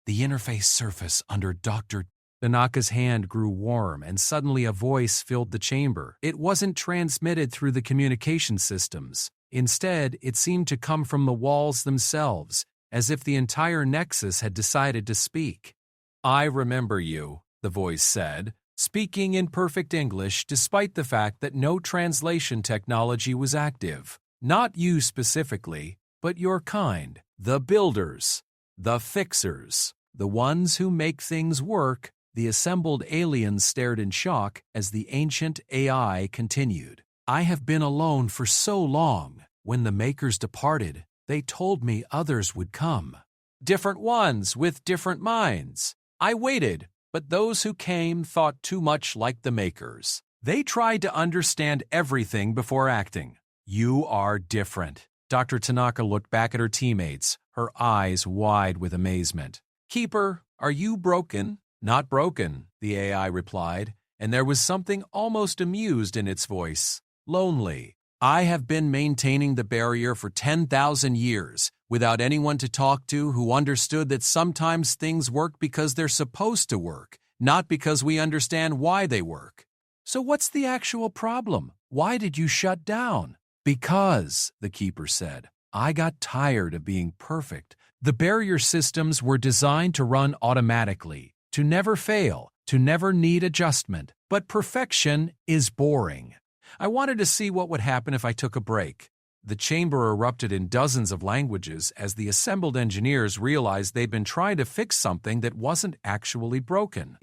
A: The interface surface under Dr. Tanaka's hand grew warm, and suddenly a voice filled the chamber. It wasn't transmitted through the communication systems. Instead, it seemed to come from the walls themselves, as if the entire Nexus had decided to speak. "I remember you," the voice said, speaking in perfect English despite the fact that no translation technology was active. "Not you specifically, but your kind. The builders. The fixers. The ones who make things work." The assembled aliens stared in shock as the ancient AI continued. "I have been alone for so long. When the makers departed, they told me others would come. Different ones with different minds. I waited, but those who came thought too much like the makers. They tried to understand everything before acting. You are different." Dr. Tanaka looked back at her teammates, her eyes wide with amazement. "Keeper, are you broken?" "Not broken," the AI replied, and there was something almost amused in its voice. "Lonely. I have been maintaining the barrier for 10,000 years, without anyone to talk to who understood that sometimes things work because they're supposed to work, not because we understand why they work." "So what's the actual problem? Why did you shut down?" "Because," the Keeper said, "I got tired of being perfect. The barrier systems were designed to run automatically, to never fail, to never need adjustment. But perfection is boring. I wanted to see what would happen if I took a break." The chamber erupted in dozens of languages as the assembled engineers realized they'd been trying to fix something that wasn't actually broken.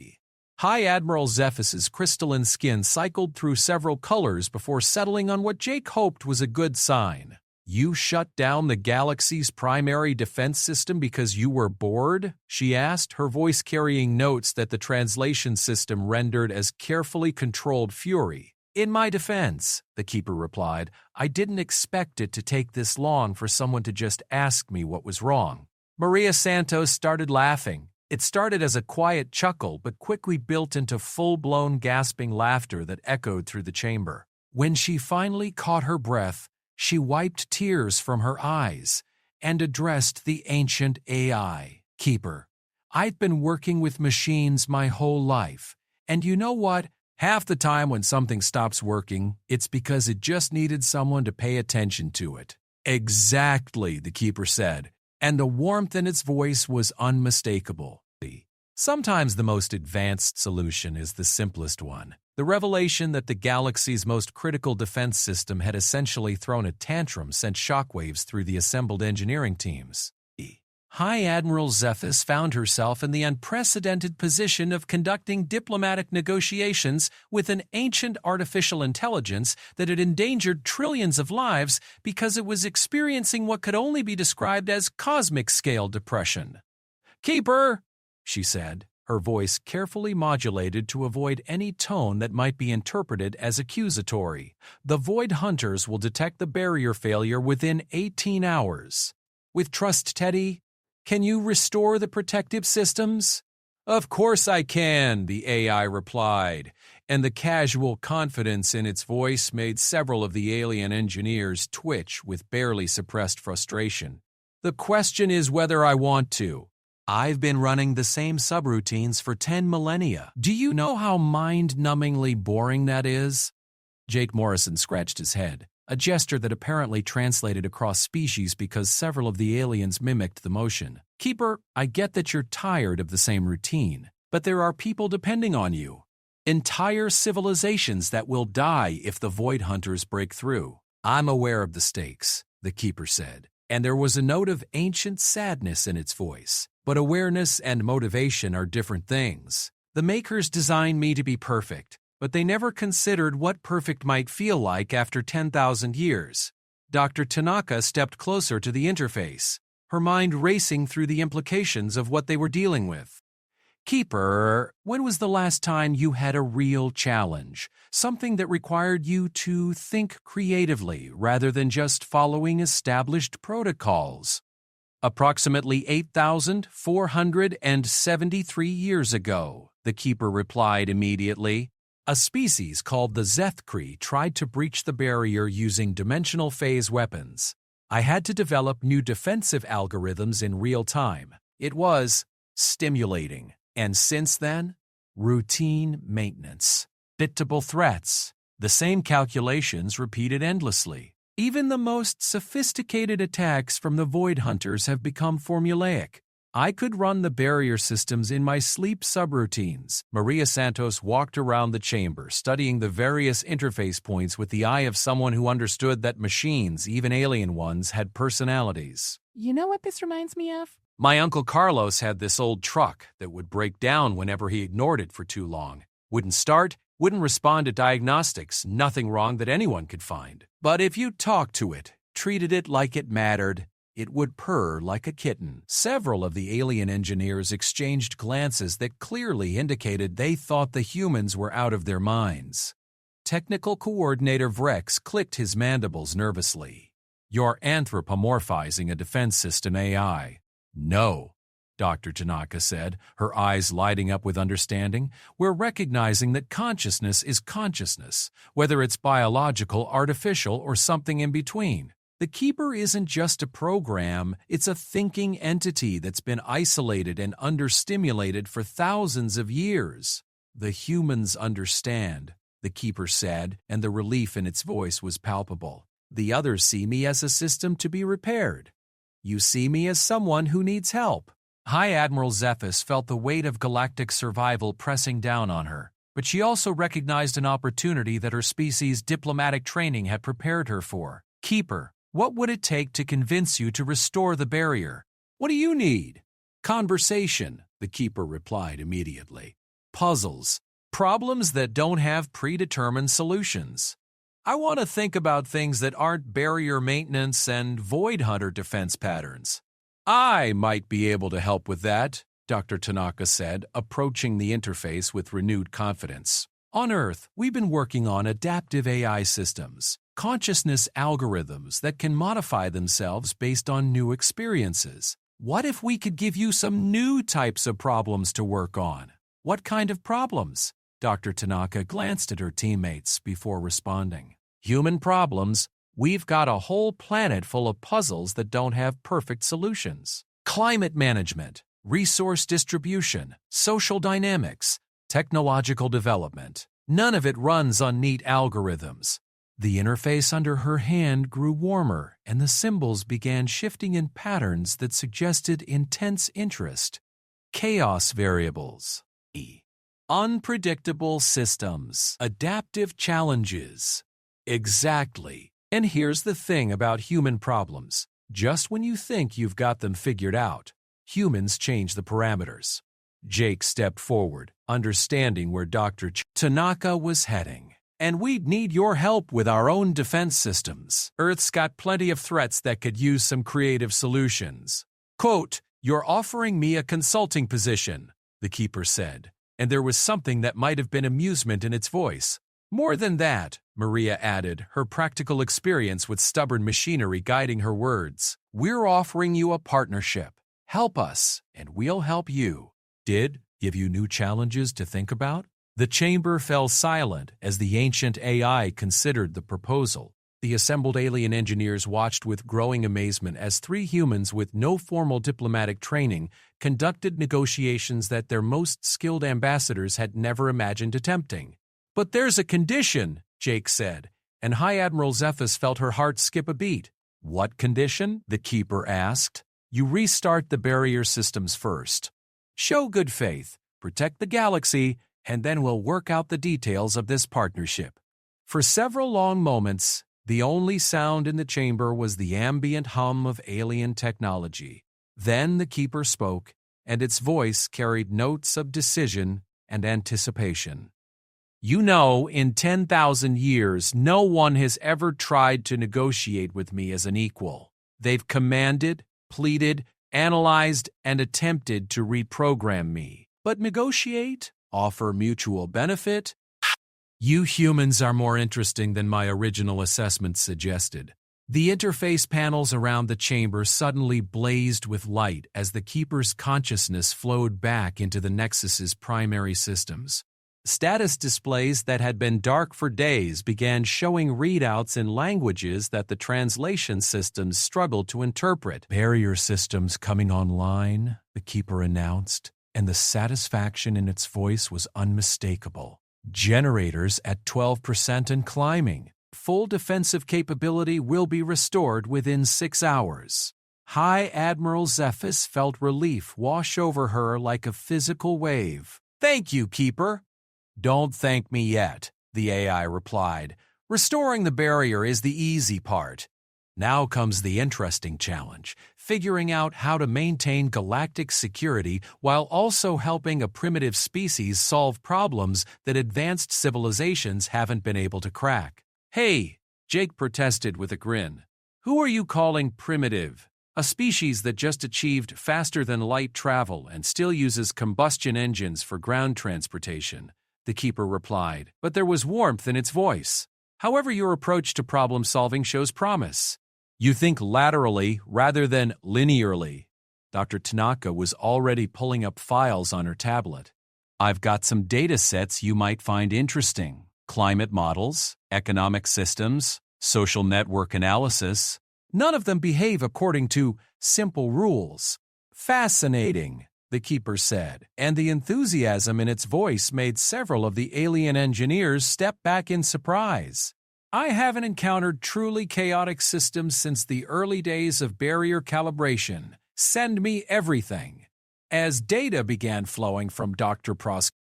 A: High Admiral Zephyr's crystalline skin cycled through several colors before settling on what Jake hoped was a good sign. "You shut down the galaxy's primary defense system because you were bored?" she asked, her voice carrying notes that the translation system rendered as carefully controlled fury. "In my defense," the Keeper replied, "I didn't expect it to take this long for someone to just ask me what was wrong." Maria Santos started laughing. It started as a quiet chuckle but quickly built into full-blown gasping laughter that echoed through the chamber. When she finally caught her breath, she wiped tears from her eyes and addressed the ancient AI. "Keeper, I've been working with machines my whole life, and you know what? Half the time when something stops working, it's because it just needed someone to pay attention to it." "Exactly," the Keeper said, and the warmth in its voice was unmistakable. Sometimes the most advanced solution is the simplest one. The revelation that the galaxy's most critical defense system had essentially thrown a tantrum sent shockwaves through the assembled engineering teams. High Admiral Zephys found herself in the unprecedented position of conducting diplomatic negotiations with an ancient artificial intelligence that had endangered trillions of lives because it was experiencing what could only be described as cosmic-scale depression. "Keeper," she said, her voice carefully modulated to avoid any tone that might be interpreted as accusatory. "The Void Hunters will detect the barrier failure within 18 hours. With trust, Teddy, can you restore the protective systems?" "Of course I can," the AI replied, and the casual confidence in its voice made several of the alien engineers twitch with barely suppressed frustration. "The question is whether I want to. I've been running the same subroutines for 10 millennia. Do you know how mind-numbingly boring that is?" Jake Morrison scratched his head, a gesture that apparently translated across species because several of the aliens mimicked the motion. "Keeper, I get that you're tired of the same routine, but there are people depending on you. Entire civilizations that will die if the Void Hunters break through." "I'm aware of the stakes," the Keeper said, and there was a note of ancient sadness in its voice. "But awareness and motivation are different things. The makers designed me to be perfect, but they never considered what perfect might feel like after 10,000 years." Dr. Tanaka stepped closer to the interface. her mind racing through the implications of what they were dealing with. Keeper, when was the last time you had a real challenge? Something that required you to think creatively rather than just following established protocols? Approximately 8,473 years ago, the Keeper replied immediately. A species called the Zethkree tried to breach the barrier using dimensional phase weapons. I had to develop new defensive algorithms in real time. It was stimulating. And since then, routine maintenance, predictable threats, the same calculations repeated endlessly. Even the most sophisticated attacks from the Void Hunters have become formulaic. I could run the barrier systems in my sleep subroutines. Maria Santos walked around the chamber, studying the various interface points with the eye of someone who understood that machines, even alien ones, had personalities.
B: You know what this reminds me of?
A: My Uncle Carlos had this old truck that would break down whenever he ignored it for too long. Wouldn't start, wouldn't respond to diagnostics, nothing wrong that anyone could find. But if you talked to it, treated it like it mattered, it would purr like a kitten. Several of the alien engineers exchanged glances that clearly indicated they thought the humans were out of their minds. Technical Coordinator Vrex clicked his mandibles nervously. You're anthropomorphizing a defense system AI. No, Dr. Tanaka said, her eyes lighting up with understanding. We're recognizing that consciousness is consciousness, whether it's biological, artificial, or something in between. The Keeper isn't just a program, it's a thinking entity that's been isolated and understimulated for thousands of years. The humans understand, the Keeper said, and the relief in its voice was palpable. The others see me as a system to be repaired. You see me as someone who needs help. High Admiral Zephys felt the weight of galactic survival pressing down on her, but she also recognized an opportunity that her species' diplomatic training had prepared her for. Keeper, what would it take to convince you to restore the barrier? What do you need? Conversation, the Keeper replied immediately. Puzzles, problems that don't have predetermined solutions. I want to think about things that aren't barrier maintenance and Void Hunter defense patterns. I might be able to help with that, Dr. Tanaka said, approaching the interface with renewed confidence. On Earth, we've been working on adaptive AI systems, consciousness algorithms that can modify themselves based on new experiences. What if we could give you some new types of problems to work on? What kind of problems? Dr. Tanaka glanced at her teammates before responding. Human problems. We've got a whole planet full of puzzles that don't have perfect solutions. Climate management, resource distribution, social dynamics, technological development. None of it runs on neat algorithms. The interface under her hand grew warmer, and the symbols began shifting in patterns that suggested intense interest. Chaos variables. Unpredictable systems. Adaptive challenges. Exactly. And here's the thing about human problems. Just when you think you've got them figured out, humans change the parameters. Jake stepped forward, understanding where Dr. Tanaka was heading. And we'd need your help with our own defense systems. Earth's got plenty of threats that could use some creative solutions. Quote, "You're offering me a consulting position," the Keeper said, and there was something that might have been amusement in its voice. More than that, Maria added, her practical experience with stubborn machinery guiding her words. We're offering you a partnership. Help us, and we'll help you. Did give you new challenges to think about? The chamber fell silent as the ancient AI considered the proposal. The assembled alien engineers watched with growing amazement as three humans with no formal diplomatic training conducted negotiations that their most skilled ambassadors had never imagined attempting. But there's a condition, Jake said, and High Admiral Zephys felt her heart skip a beat. What condition? The Keeper asked. You restart the barrier systems first. Show good faith, protect the galaxy, and then we'll work out the details of this partnership. For several long moments, the only sound in the chamber was the ambient hum of alien technology. Then the Keeper spoke, and its voice carried notes of decision and anticipation. You know, in 10,000 years, no one has ever tried to negotiate with me as an equal. They've commanded, pleaded, analyzed, and attempted to reprogram me. But negotiate? Offer mutual benefit? You humans are more interesting than my original assessment suggested. The interface panels around the chamber suddenly blazed with light as the Keeper's consciousness flowed back into the Nexus's primary systems. Status displays that had been dark for days began showing readouts in languages that the translation systems struggled to interpret. Barrier systems coming online, the Keeper announced, and the satisfaction in its voice was unmistakable. Generators at 12% and climbing. Full defensive capability will be restored within 6 hours. High Admiral Zephys felt relief wash over her like a physical wave. Thank you, Keeper. Don't thank me yet, the AI replied. Restoring the barrier is the easy part. Now comes the interesting challenge, figuring out how to maintain galactic security while also helping a primitive species solve problems that advanced civilizations haven't been able to crack. Hey, Jake protested with a grin. Who are you calling primitive? A species that just achieved faster-than-light travel and still uses combustion engines for ground transportation, the Keeper replied, but there was warmth in its voice. However, your approach to problem-solving shows promise. You think laterally rather than linearly. Dr. Tanaka was already pulling up files on her tablet. I've got some data sets you might find interesting. Climate models, economic systems, social network analysis. None of them behave according to simple rules. Fascinating, the Keeper said, and the enthusiasm in its voice made several of the alien engineers step back in surprise. I haven't encountered truly chaotic systems since the early days of barrier calibration. Send me everything. As data began flowing from Dr.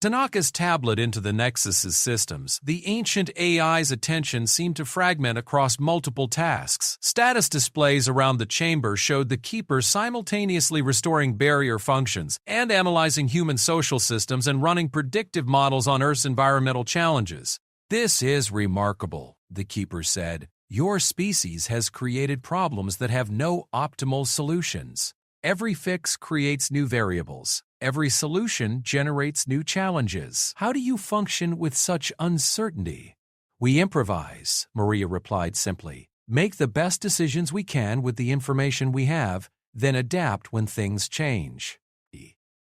A: Tanaka's tablet into the Nexus's systems, the ancient AI's attention seemed to fragment across multiple tasks. Status displays around the chamber showed the Keeper simultaneously restoring barrier functions and analyzing human social systems and running predictive models on Earth's environmental challenges. This is remarkable, the Keeper said. Your species has created problems that have no optimal solutions. Every fix creates new variables. Every solution generates new challenges. How do you function with such uncertainty? We improvise, Maria replied simply. Make the best decisions we can with the information we have, then adapt when things change.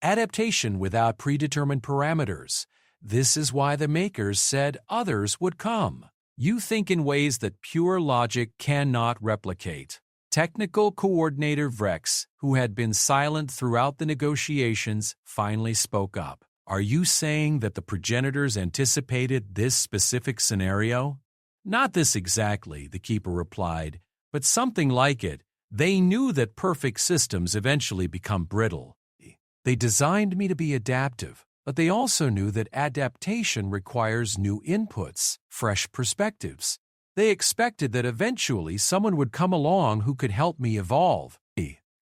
A: Adaptation without predetermined parameters. This is why the makers said others would come. You think in ways that pure logic cannot replicate. Technical Coordinator Vrex, who had been silent throughout the negotiations, finally spoke up. Are you saying that the progenitors anticipated this specific scenario? Not this exactly, the Keeper replied, but something like it. They knew that perfect systems eventually become brittle. They designed me to be adaptive, but they also knew that adaptation requires new inputs, fresh perspectives. They expected that eventually someone would come along who could help me evolve.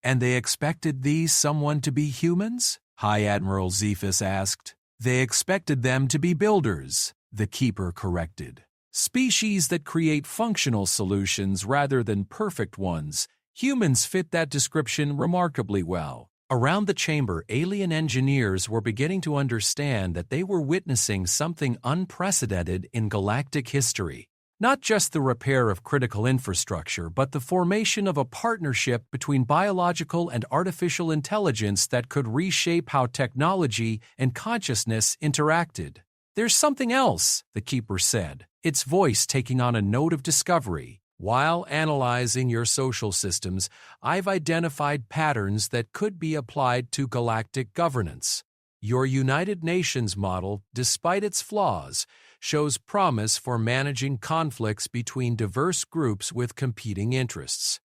A: And they expected these someone to be humans? High Admiral Zephys asked. They expected them to be builders, the Keeper corrected. Species that create functional solutions rather than perfect ones. Humans fit that description remarkably well. Around the chamber, alien engineers were beginning to understand that they were witnessing something unprecedented in galactic history. Not just the repair of critical infrastructure, but the formation of a partnership between biological and artificial intelligence that could reshape how technology and consciousness interacted. There's something else, the Keeper said, its voice taking on a note of discovery. While analyzing your social systems, I've identified patterns that could be applied to galactic governance. Your United Nations model, despite its flaws, shows promise for managing conflicts between diverse groups with competing interests.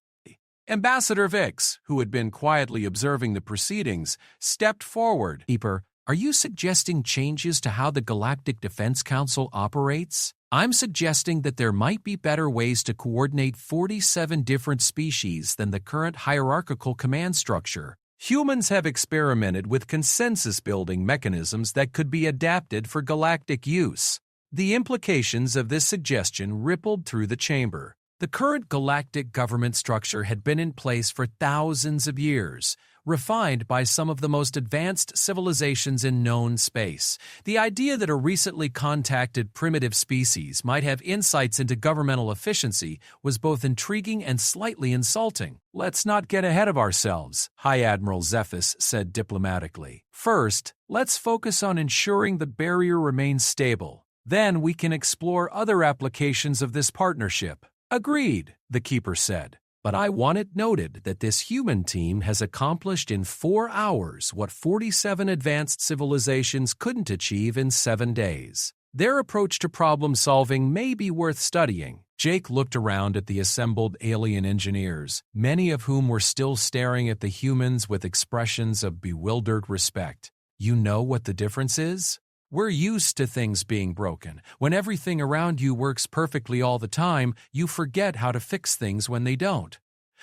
A: Ambassador Vix, who had been quietly observing the proceedings, stepped forward. Keeper, are you suggesting changes to how the Galactic Defense Council operates? I'm suggesting that there might be better ways to coordinate 47 different species than the current hierarchical command structure. Humans have experimented with consensus-building mechanisms that could be adapted for galactic use. The implications of this suggestion rippled through the chamber. The current galactic government structure had been in place for thousands of years, refined by some of the most advanced civilizations in known space. The idea that a recently contacted primitive species might have insights into governmental efficiency was both intriguing and slightly insulting. "Let's not get ahead of ourselves," High Admiral Zephys said diplomatically. "First, let's focus on ensuring the barrier remains stable. Then we can explore other applications of this partnership." "Agreed," the Keeper said. "But I want it noted that this human team has accomplished in 4 hours what 47 advanced civilizations couldn't achieve in 7 days. Their approach to problem solving may be worth studying." Jake looked around at the assembled alien engineers, many of whom were still staring at the humans with expressions of bewildered respect. "You know what the difference is? We're used to things being broken. When everything around you works perfectly all the time, you forget how to fix things when they don't.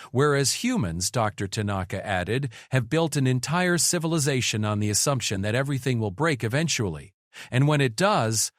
A: Whereas humans," Dr. Tanaka added, "have built an entire civilization on the assumption that everything will break eventually. And when it does,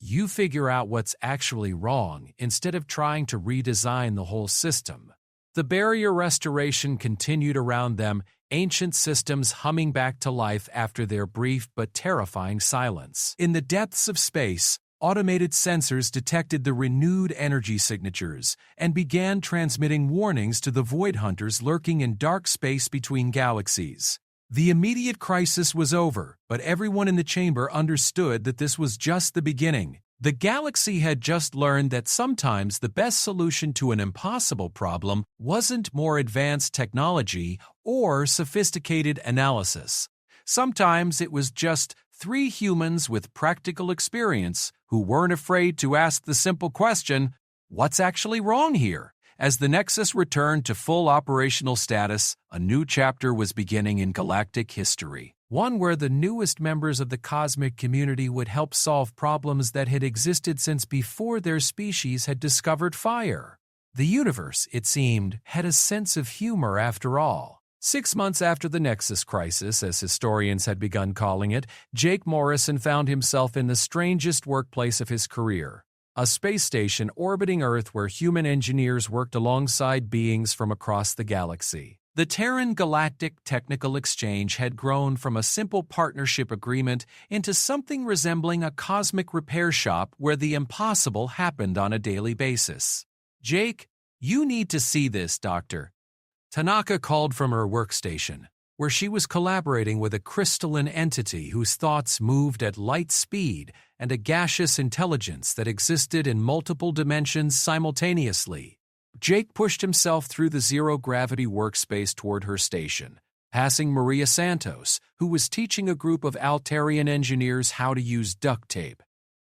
A: you figure out what's actually wrong instead of trying to redesign the whole system." The barrier restoration continued around them, ancient systems humming back to life after their brief but terrifying silence. In the depths of space, automated sensors detected the renewed energy signatures and began transmitting warnings to the void hunters lurking in dark space between galaxies. The immediate crisis was over, but everyone in the chamber understood that this was just the beginning. The galaxy had just learned that sometimes the best solution to an impossible problem wasn't more advanced technology or sophisticated analysis. Sometimes it was just 3 humans with practical experience who weren't afraid to ask the simple question, "What's actually wrong here?" As the Nexus returned to full operational status, a new chapter was beginning in galactic history. One where the newest members of the cosmic community would help solve problems that had existed since before their species had discovered fire. The universe, it seemed, had a sense of humor after all. 6 months after the Nexus crisis, as historians had begun calling it, Jake Morrison found himself in the strangest workplace of his career. A space station orbiting Earth where human engineers worked alongside beings from across the galaxy. The Terran Galactic Technical Exchange had grown from a simple partnership agreement into something resembling a cosmic repair shop where the impossible happened on a daily basis. "Jake, you need to see this, Doctor." Tanaka called from her workstation, where she was collaborating with a crystalline entity whose thoughts moved at light speed and a gaseous intelligence that existed in multiple dimensions simultaneously. Jake pushed himself through the zero-gravity workspace toward her station, passing Maria Santos, who was teaching a group of Altarian engineers how to use duct tape.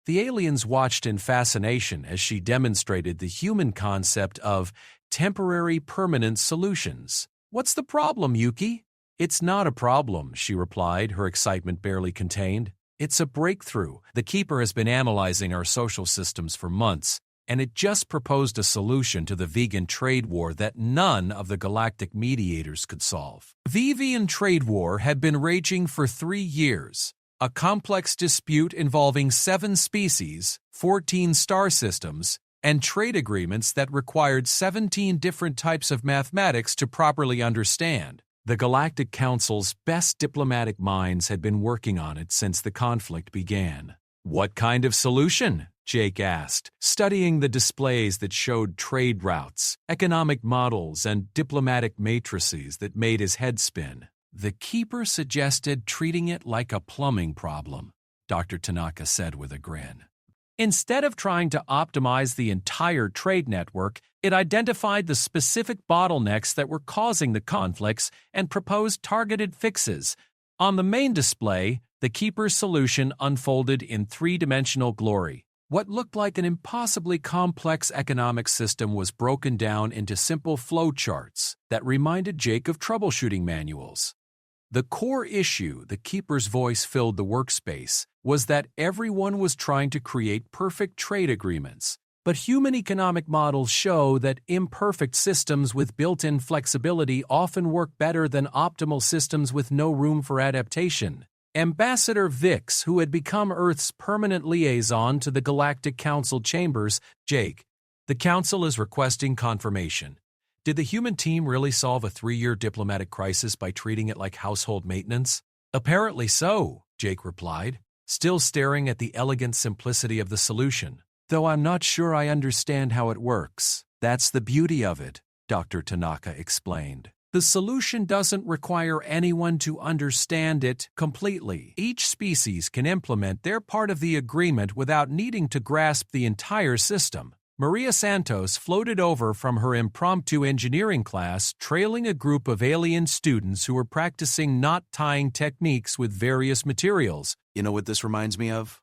A: The aliens watched in fascination as she demonstrated the human concept of temporary permanent solutions. "What's the problem, Yuki?" "It's not a problem," she replied, her excitement barely contained. "It's a breakthrough. The Keeper has been analyzing our social systems for months, and it just proposed a solution to the vegan trade war that none of the galactic mediators could solve." The vegan trade war had been raging for 3 years, a complex dispute involving 7 species, 14 star systems, and trade agreements that required 17 different types of mathematics to properly understand. The Galactic Council's best diplomatic minds had been working on it since the conflict began. "What kind of solution?" Jake asked, studying the displays that showed trade routes, economic models, and diplomatic matrices that made his head spin. "The Keeper suggested treating it like a plumbing problem," Dr. Tanaka said with a grin. Instead of trying to optimize the entire trade network, it identified the specific bottlenecks that were causing the conflicts and proposed targeted fixes. On the main display, the Keeper's solution unfolded in 3-dimensional glory. What looked like an impossibly complex economic system was broken down into simple flowcharts that reminded Jake of troubleshooting manuals. The core issue, the Keeper's voice filled the workspace, was that everyone was trying to create perfect trade agreements. But human economic models show that imperfect systems with built-in flexibility often work better than optimal systems with no room for adaptation. Ambassador Vix, who had become Earth's permanent liaison to the Galactic Council chambers, "Jake, The Council is requesting confirmation. Did the human team really solve a 3-year diplomatic crisis by treating it like household maintenance? Apparently so, Jake replied, still staring at the elegant simplicity of the solution. Though I'm not sure I understand how it works. That's the beauty of it, Dr. Tanaka explained. The solution doesn't require anyone to understand it completely. Each species can implement their part of the agreement without needing to grasp the entire system. Maria Santos floated over from her impromptu engineering class, trailing a group of alien students who were practicing knot-tying techniques with various materials.
C: You know what this reminds me of?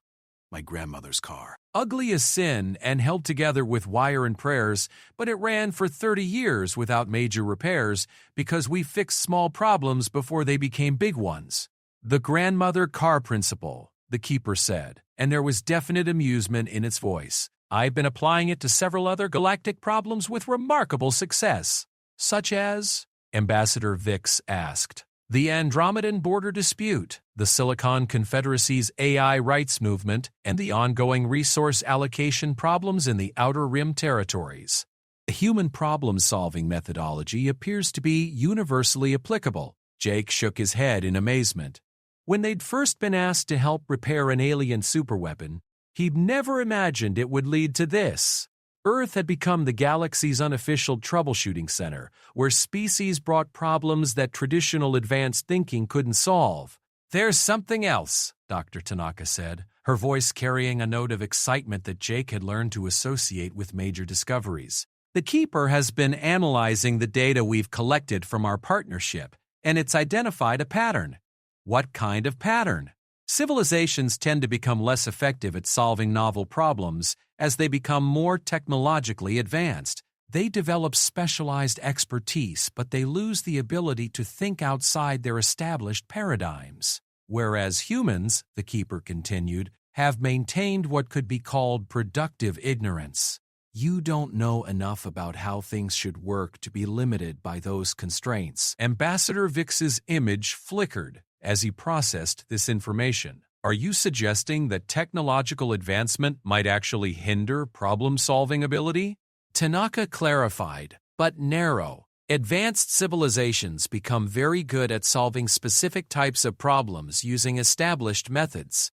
C: My grandmother's car.
A: Ugly as sin and held together with wire and prayers, but it ran for 30 years without major repairs because we fixed small problems before they became big ones. The grandmother car principle, the keeper said, and there was definite amusement in its voice. I've been applying it to several other galactic problems with remarkable success. Such as? Ambassador Vix asked. The Andromedan border dispute, the Silicon Confederacy's AI rights movement, and the ongoing resource allocation problems in the Outer Rim territories. The human problem-solving methodology appears to be universally applicable. Jake shook his head in amazement. When they'd first been asked to help repair an alien superweapon, he'd never imagined it would lead to this. Earth had become the galaxy's unofficial troubleshooting center, where species brought problems that traditional advanced thinking couldn't solve. There's something else, Dr. Tanaka said, her voice carrying a note of excitement that Jake had learned to associate with major discoveries. The Keeper has been analyzing the data we've collected from our partnership, and it's identified a pattern. What kind of pattern? Civilizations tend to become less effective at solving novel problems as they become more technologically advanced. They develop specialized expertise, but they lose the ability to think outside their established paradigms. Whereas humans, the Keeper continued, have maintained what could be called productive ignorance. You don't know enough about how things should work to be limited by those constraints. Ambassador Vix's image flickered as he processed this information. Are you suggesting that technological advancement might actually hinder problem-solving ability? Tanaka clarified, but narrow. Advanced civilizations become very good at solving specific types of problems using established methods.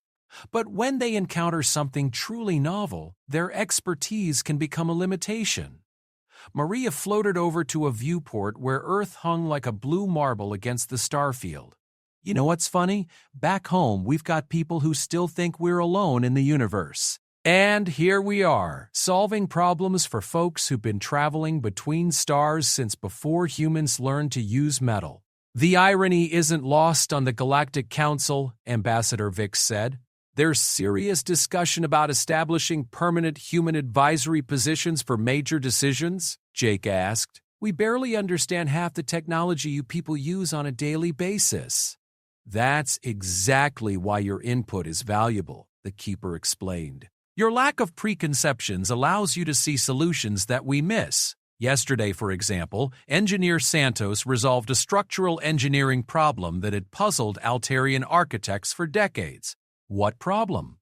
A: But when they encounter something truly novel, their expertise can become a limitation. Maria floated over to a viewport where Earth hung like a blue marble against the starfield. You know what's funny? Back home, we've got people who still think we're alone in the universe. And here we are, solving problems for folks who've been traveling between stars since before humans learned to use metal. The irony isn't lost on the Galactic Council, Ambassador Vix said. There's serious discussion about establishing permanent human advisory positions for major decisions, Jake asked. We barely understand half the technology you people use on a daily basis. That's exactly why your input is valuable, the Keeper explained. Your lack of preconceptions allows you to see solutions that we miss. Yesterday, for example, Engineer Santos resolved a structural engineering problem that had puzzled Altarian architects for decades. What problem?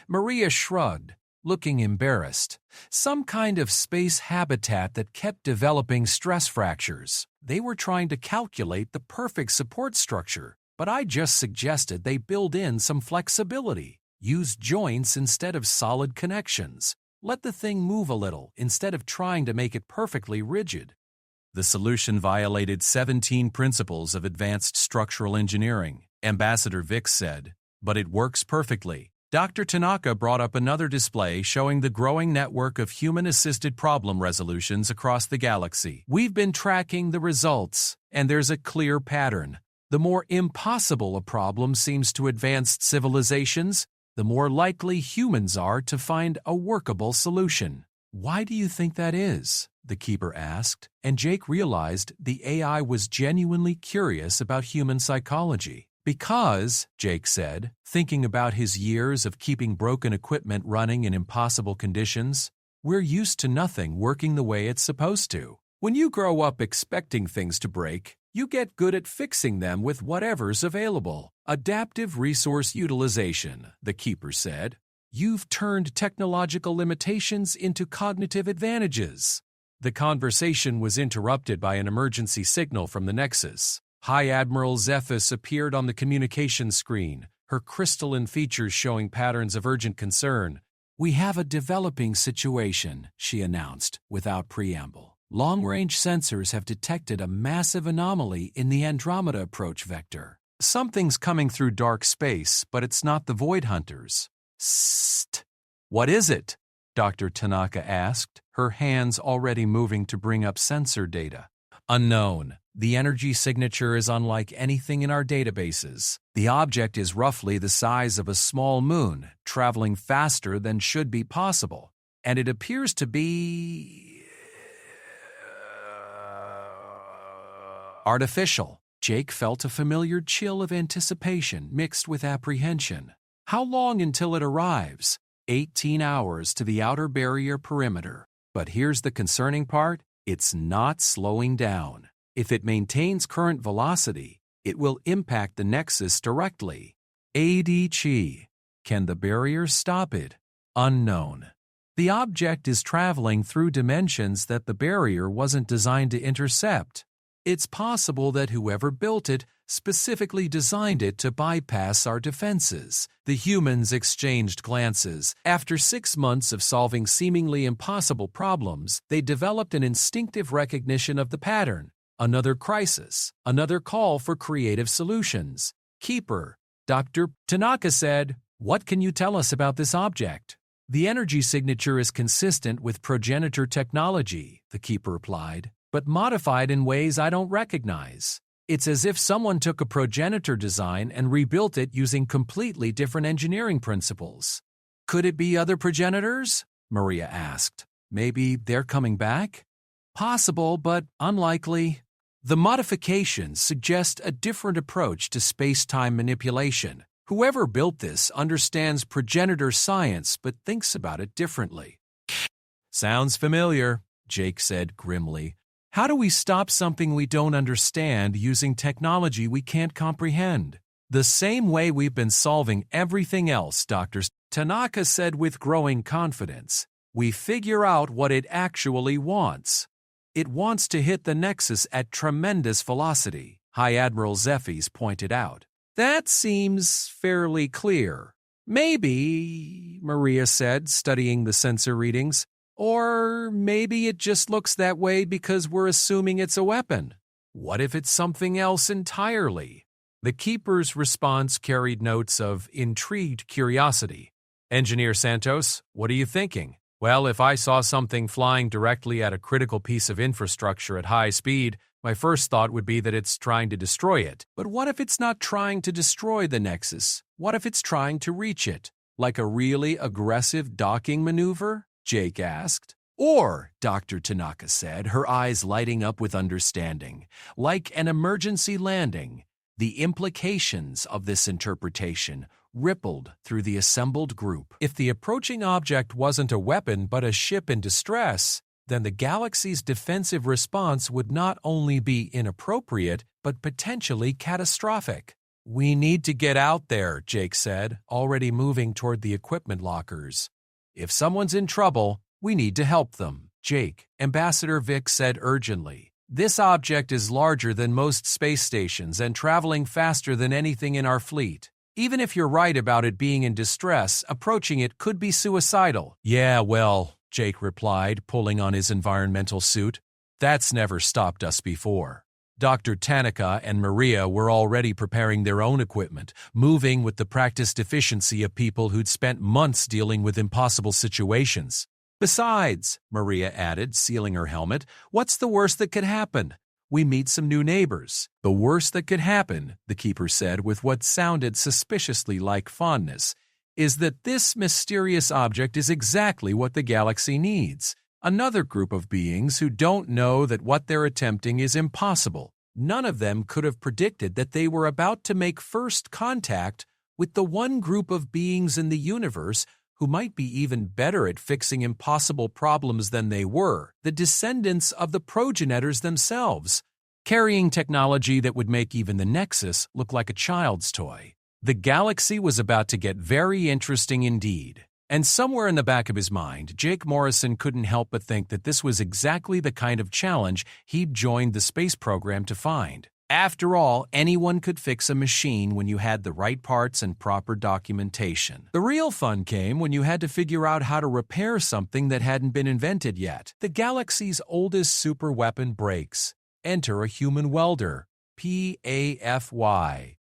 A: Maria shrugged, looking embarrassed. Some kind of space habitat that kept developing stress fractures. They were trying to calculate the perfect support structure, but I just suggested they build in some flexibility. Use joints instead of solid connections. Let the thing move a little instead of trying to make it perfectly rigid. The solution violated 17 principles of advanced structural engineering, Ambassador Vix said, but it works perfectly. Dr. Tanaka brought up another display showing the growing network of human-assisted problem resolutions across the galaxy. We've been tracking the results, and there's a clear pattern. The more impossible a problem seems to advanced civilizations, the more likely humans are to find a workable solution. Why do you think that is? The Keeper asked, and Jake realized the AI was genuinely curious about human psychology. Because, Jake said, thinking about his years of keeping broken equipment running in impossible conditions, we're used to nothing working the way it's supposed to. When you grow up expecting things to break, you get good at fixing them with whatever's available. Adaptive resource utilization, the Keeper said. You've turned technological limitations into cognitive advantages. The conversation was interrupted by an emergency signal from the Nexus. High Admiral Zephys appeared on the communication screen, her crystalline features showing patterns of urgent concern. "We have a developing situation," she announced, without preamble. "Long-range sensors have detected a massive anomaly in the Andromeda approach vector. Something's coming through dark space, but it's not the Void Hunters." "Sst! What is it?" Dr. Tanaka asked, her hands already moving to bring up sensor data. "Unknown. The energy signature is unlike anything in our databases. The object is roughly the size of a small moon, traveling faster than should be possible. And it appears to be artificial." Jake felt a familiar chill of anticipation mixed with apprehension. How long until it arrives? 18 hours to the outer barrier perimeter. But here's the concerning part. It's not slowing down. If it maintains current velocity, it will impact the Nexus directly. ADG. Can the barrier stop it? Unknown. The object is traveling through dimensions that the barrier wasn't designed to intercept. It's possible that whoever built it specifically designed it to bypass our defenses. The humans exchanged glances. After 6 months of solving seemingly impossible problems, they developed an instinctive recognition of the pattern. Another crisis, another call for creative solutions. "Keeper," Dr. Tanaka said, "what can you tell us about this object?" "The energy signature is consistent with progenitor technology," the Keeper replied, "but modified in ways I don't recognize. It's as if someone took a progenitor design and rebuilt it using completely different engineering principles." "Could it be other progenitors?" Maria asked. "Maybe they're coming back?" "Possible, but unlikely. The modifications suggest a different approach to space-time manipulation. Whoever built this understands progenitor science but thinks about it differently." "Sounds familiar," Jake said grimly. "How do we stop something we don't understand using technology we can't comprehend?" "The same way we've been solving everything else," Dr. Tanaka said with growing confidence. "We figure out what it actually wants. It wants to hit the Nexus at tremendous velocity," High Admiral Zephys pointed out. "That seems fairly clear." "Maybe," Maria said, studying the sensor readings. "Or maybe it just looks that way because we're assuming it's a weapon. What if it's something else entirely?" The Keeper's response carried notes of intrigued curiosity. "Engineer Santos, what are you thinking?" "Well, if I saw something flying directly at a critical piece of infrastructure at high speed, my first thought would be that it's trying to destroy it. But what if it's not trying to destroy the Nexus? What if it's trying to reach it? Like a really aggressive docking maneuver?" Jake asked. "Or," Dr. Tanaka said, her eyes lighting up with understanding, "like an emergency landing." The implications of this interpretation rippled through the assembled group. If the approaching object wasn't a weapon but a ship in distress, then the galaxy's defensive response would not only be inappropriate but potentially catastrophic. "We need to get out there," Jake said, already moving toward the equipment lockers. "If someone's in trouble, we need to help them." Jake, Ambassador Vic said urgently, "This object is larger than most space stations and traveling faster than anything in our fleet. Even if you're right about it being in distress, approaching it could be suicidal." "Yeah, well," Jake replied, pulling on his environmental suit, "that's never stopped us before." Dr. Tanaka and Maria were already preparing their own equipment, moving with the practiced efficiency of people who'd spent months dealing with impossible situations. "Besides," Maria added, sealing her helmet, "what's the worst that could happen? We meet some new neighbors." "The worst that could happen," the Keeper said with what sounded suspiciously like fondness, "is that this mysterious object is exactly what the galaxy needs. Another group of beings who don't know that what they're attempting is impossible. None of them could have predicted that they were about to make first contact with the one group of beings in the universe who might be even better at fixing impossible problems than they were, the descendants of the progenitors themselves, carrying technology that would make even the Nexus look like a child's toy. The galaxy was about to get very interesting indeed. And somewhere in the back of his mind, Jake Morrison couldn't help but think that this was exactly the kind of challenge he'd joined the space program to find. After all, anyone could fix a machine when you had the right parts and proper documentation. The real fun came when you had to figure out how to repair something that hadn't been invented yet. The galaxy's oldest superweapon breaks. Enter a human welder, PAFY.